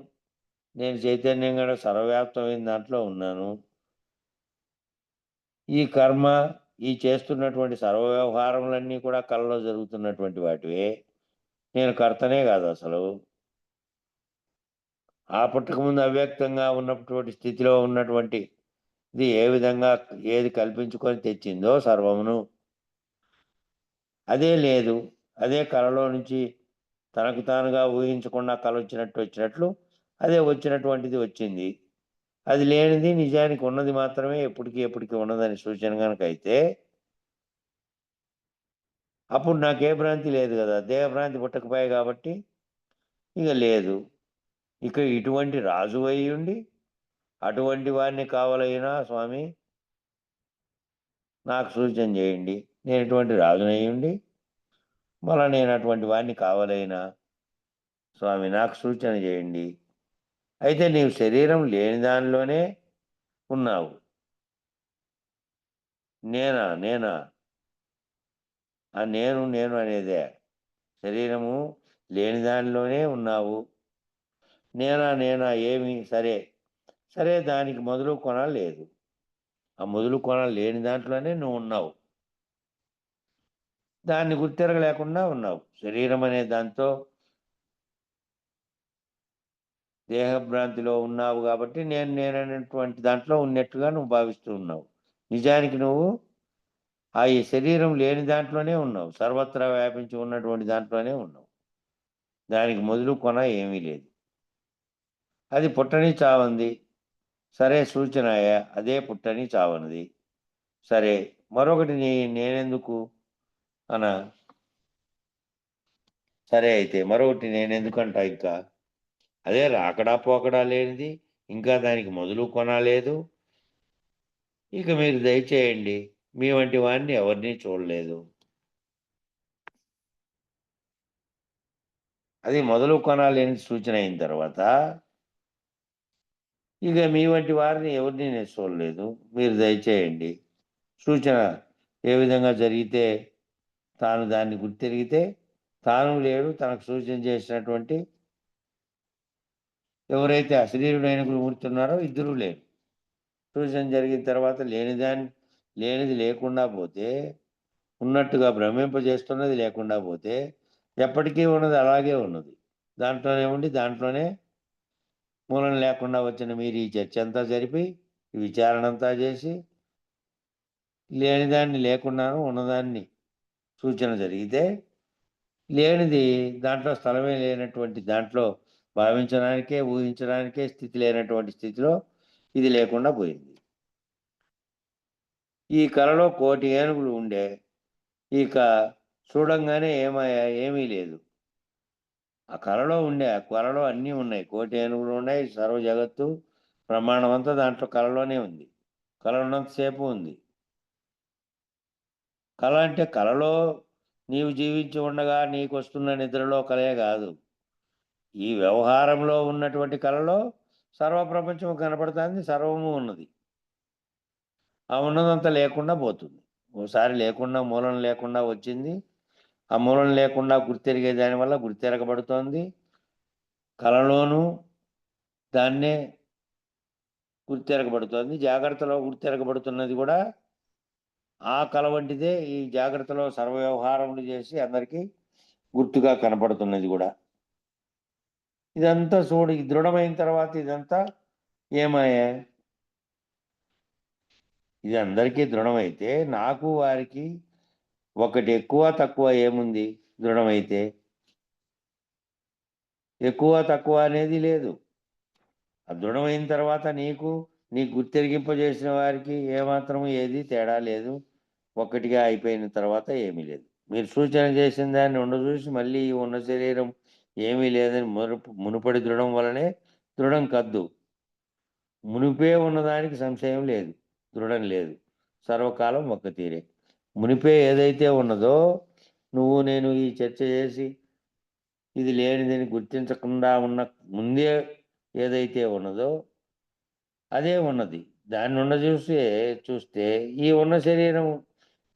నేను చైతన్యంగా సర్వవ్యాప్తమైన దాంట్లో ఉన్నాను. ఈ కర్మ, ఈ చేస్తున్నటువంటి సర్వ వ్యవహారములన్నీ కూడా కలలో జరుగుతున్నటువంటి వాటివే. నేను కర్తనే గాదసలు. ఆ పుట్టకముందు అవ్యక్తంగా ఉన్నటువంటి స్థితిలో ఉన్నటువంటి ఇది ఏ విధంగా ఏది కల్పించుకొని తెచ్చిందో సర్వమును, అదే లేదు. అదే కలలో నుంచి తనకు తానుగా ఊహించకుండా కలొచ్చినట్టు వచ్చినట్లు అదే వచ్చినటువంటిది వచ్చింది. అది లేనిది నిజానికి ఉన్నది మాత్రమే ఎప్పటికి ఎప్పటికి ఉన్నదని సూచన గనకైతే, అప్పుడు నాకే భ్రాంతి లేదు గదా! దేహభ్రాంతి పుట్టకపాయె గాబట్టి ఇగ లేదు. ఇక ఇటువంటి రాజువయ్యుండి, అటువంటి వాడిని కావలైనా స్వామి నాకు సూచన జేయండి. నేను ఇటువంటి రాజునయ్యుండి, మళ్ళా నేను అటువంటి వాడిని కావలైనా స్వామి నాకు సూచన జేయండి. అయితే నీవు శరీరం లేని దానిలోనే ఉన్నావు. నేనా? నేనా? ఆ నేను, నేను అనేదే. శరీరము లేని దానిలోనే ఉన్నావు. నేనా? నేనా? ఏమి? సరే. సరే దానికి మొదలు కొన లేదు. ఆ మొదలు కొన లేని దాంట్లోనే నువ్వున్నావు. దాన్ని గుర్తెరగలేకుండా ఉన్నావు. శరీరం అనే దాంతో దేహభ్రాంతిలో ఉన్నావు గాబట్టి నేననేటువంటి దాంట్లో ఉన్నట్టుగా నువ్వు భావిస్తూ ఉన్నావు. నిజానికి నువ్వు ఈ శరీరం లేని దాంట్లోనే ఉన్నావు. సర్వత్రా వ్యాపించి ఉన్నటువంటి దాంట్లోనే ఉన్నావు. దానికి మొదలు, కొన ఏమీ లేదు. అది పుట్టని, చావంది. సరే సూచనాయె. అదే పుట్టని, చావనిది. సరే మరొకటి నేనెందుకు అనా? సరే అయితే మరొకటి నేనెందుకంటా ఇంకా? అదే రాకడా, పోకడా లేనిది. ఇంకా దానికి మొదలు, కొన లేదు. ఇక మీరు దయచేయండి. మీ వంటి వాడిని ఎవరిని చూడలేదు. అది మొదలు, కొన లేని సూచన అయిన తర్వాత, ఇక మీ వంటి వారిని ఎవరిని నేను చూడలేదు. మీరు దయచేయండి. సూచన ఏ విధంగా జరిగితే తాను దాన్ని గుర్తెరిగితే, తాను లేడు, తనకు సూచన చేసినటువంటి ఎవరైతే అశరీరుడైన గురుమూర్తి ఉన్నారో ఇద్దరూ లేరు. సూచన జరిగిన తర్వాత లేనిది లేకుండా పోతే, ఉన్నట్టుగా భ్రమింపజేస్తున్నది లేకుండా పోతే, ఎప్పటికీ ఉన్నది అలాగే ఉన్నది. దాంట్లోనే ఉండి, దాంట్లోనే మూలం లేకుండా వచ్చిన మీరు ఈ చర్చంతా జరిపి, ఈ విచారణంతా చేసి, లేనిదాన్ని లేకున్నాను, ఉన్నదాన్ని సూచన జరిగితే, లేనిది దాంట్లో స్థలమే లేనటువంటి దాంట్లో భావించడానికే, ఊహించడానికే స్థితి లేనటువంటి స్థితిలో ఇది లేకుండా పోయింది. ఈ కలలో 1,000,000 ఏనుగులు ఉండే. ఇక చూడంగానే ఏమీ లేదు. ఆ కలలో ఉండే. ఆ కలలో అన్నీ ఉన్నాయి. 1,000,000 ఏనుగులున్నాయి. సర్వ జగత్తు, బ్రహ్మాండమంతా దాంట్లో కలలోనే ఉంది. కల ఉన్నంత సేపు ఉంది. కల అంటే కలలో నీవు జీవించి ఉండగా నీకొస్తున్న నిద్రలో కలే గాదు. ఈ వ్యవహారంలో ఉన్నటువంటి కలలో సర్వ ప్రపంచం కనపడతాంది. సర్వము ఉన్నది. ఆ ఉన్నదంతా లేకుండా పోతుంది. ఓసారి లేకుండా మూలం లేకుండా వచ్చింది. ఆ మూలం లేకుండా గుర్తెరిగే దానివల్ల గుర్తెరగబడుతోంది. కలలోనూ దాన్నే గుర్తెరగబడుతోంది. జాగ్రత్తలో గుర్తెరగబడుతున్నది కూడా ఆ కల వంటిదే ఈ జాగ్రత్తలో సర్వవ్యవహారములు చేసి అందరికీ గుర్తుగా కనపడుతున్నది కూడా. ఇదంతా చూడు ఈ దృఢమైన తర్వాత ఇదంతా ఏమాయే? ఇది అందరికీ దృఢమైతే నాకు వారికి ఒకటి ఎక్కువ తక్కువ ఏముంది దృఢమైతే? ఎక్కువ తక్కువ అనేది లేదు. ఆ దృఢమైన తర్వాత నీకు గుర్తెరిగింపజేసిన వారికి ఏమాత్రం ఏది తేడా లేదు. ఒక్కటిగా అయిపోయిన తర్వాత ఏమీ లేదు. మీరు సూచన చేసిన దాన్ని ఉండజూసి మళ్ళీ ఈ ఉన్న శరీరం ఏమీ లేదని మునుపటి దృఢం వలనే దృఢం కద్దు. మునుపే ఉన్నదానికి సంశయం లేదు. దృఢం లేదు. సర్వకాలం ఒక్క తీరే. మునిపే ఏదైతే ఉన్నదో నువ్వు నేను ఈ చర్చ చేసి ఇది లేనిదని గుర్తించకుండా ఉన్న ముందే ఏదైతే ఉన్నదో అదే ఉన్నది. చూస్తే ఈ ఉన్న శరీరం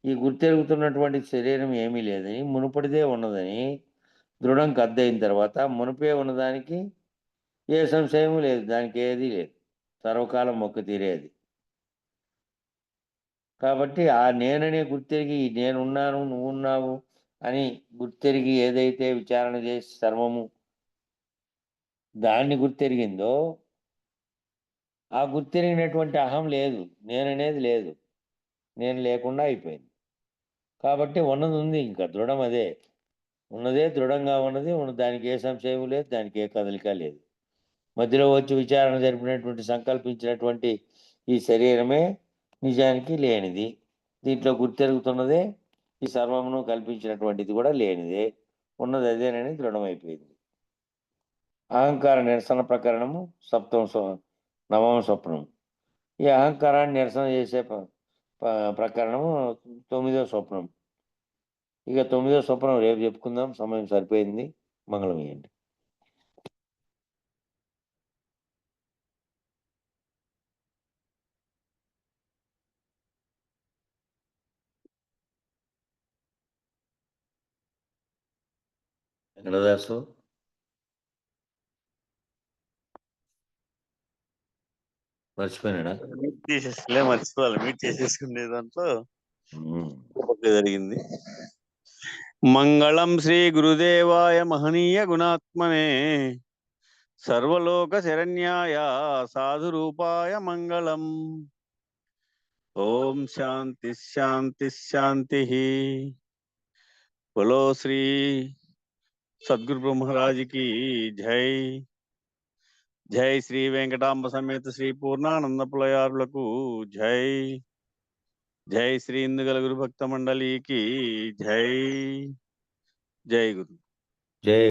ఈ గుర్తెరుగుతున్నటువంటి శరీరం ఏమీ లేదని, మునుపటిదే ఉన్నదని దృఢం కద్దయిన తర్వాత మునుపే ఉన్నదానికి ఏ సంశయము లేదు. దానికేదీ లేదు. సర్వకాలం ఒక్క తీరే అది. కాబట్టి ఆ నేననే గుర్తెరిగి నేనున్నాను, నువ్వున్నావు అని గుర్తెరిగి ఏదైతే విచారణ చేసి సర్వము దాన్ని గుర్తెరిగిందో, ఆ గుర్తెరిగినటువంటి అహం లేదు. నేననేది లేదు. నేను లేకుండా అయిపోయింది. కాబట్టి ఉన్నదుంది ఇంకా దృఢం అదే. ఉన్నదే దృఢంగా ఉన్నది. దానికి ఏ సంశయము లేదు. దానికి ఏ కదలిక లేదు. మధ్యలో వచ్చి విచారణ జరిపినటువంటి సంకల్పించినటువంటి ఈ శరీరమే నిజానికి లేనిది. దీంట్లో గుర్తెరుగుతున్నదే ఈ సర్వమును కల్పించినటువంటిది కూడా లేనిదే. ఉన్నది అదేనని దృఢమైపోయింది. అహంకార నిరసన ప్రకరణము నవమ స్వప్నం. ఈ అహంకారాన్ని నిరసన చేసే ప్రకరణము 9వ స్వప్నం. ఇక 9వ స్వప్నం రేపు చెప్పుకుందాం. సమయం సరిపోయింది. మంగళం ఇయ్యండి. వెంకటదాసు మర్చిపోయినాడా? మర్చిపోవాలి. మీట్ చేసేసుకునే దాంట్లో జరిగింది. మంగళం శ్రీ గురుదేవాయ మహనీయ గుణాత్మనే సర్వలోక శరణ్యాయ సాధు రూపాయ మంగళం. ఓం శాంతి శాంతి శాంతి. బోలో శ్రీ సద్గురు బ్రహ్మరాజ్ కి జై. జై శ్రీ వెంకటాంబ సమేత శ్రీ పూర్ణానంద పులయారులకు జై. జై శ్రీ ఇందుగల గురు భక్త మండలికి జై. జై గురు. జై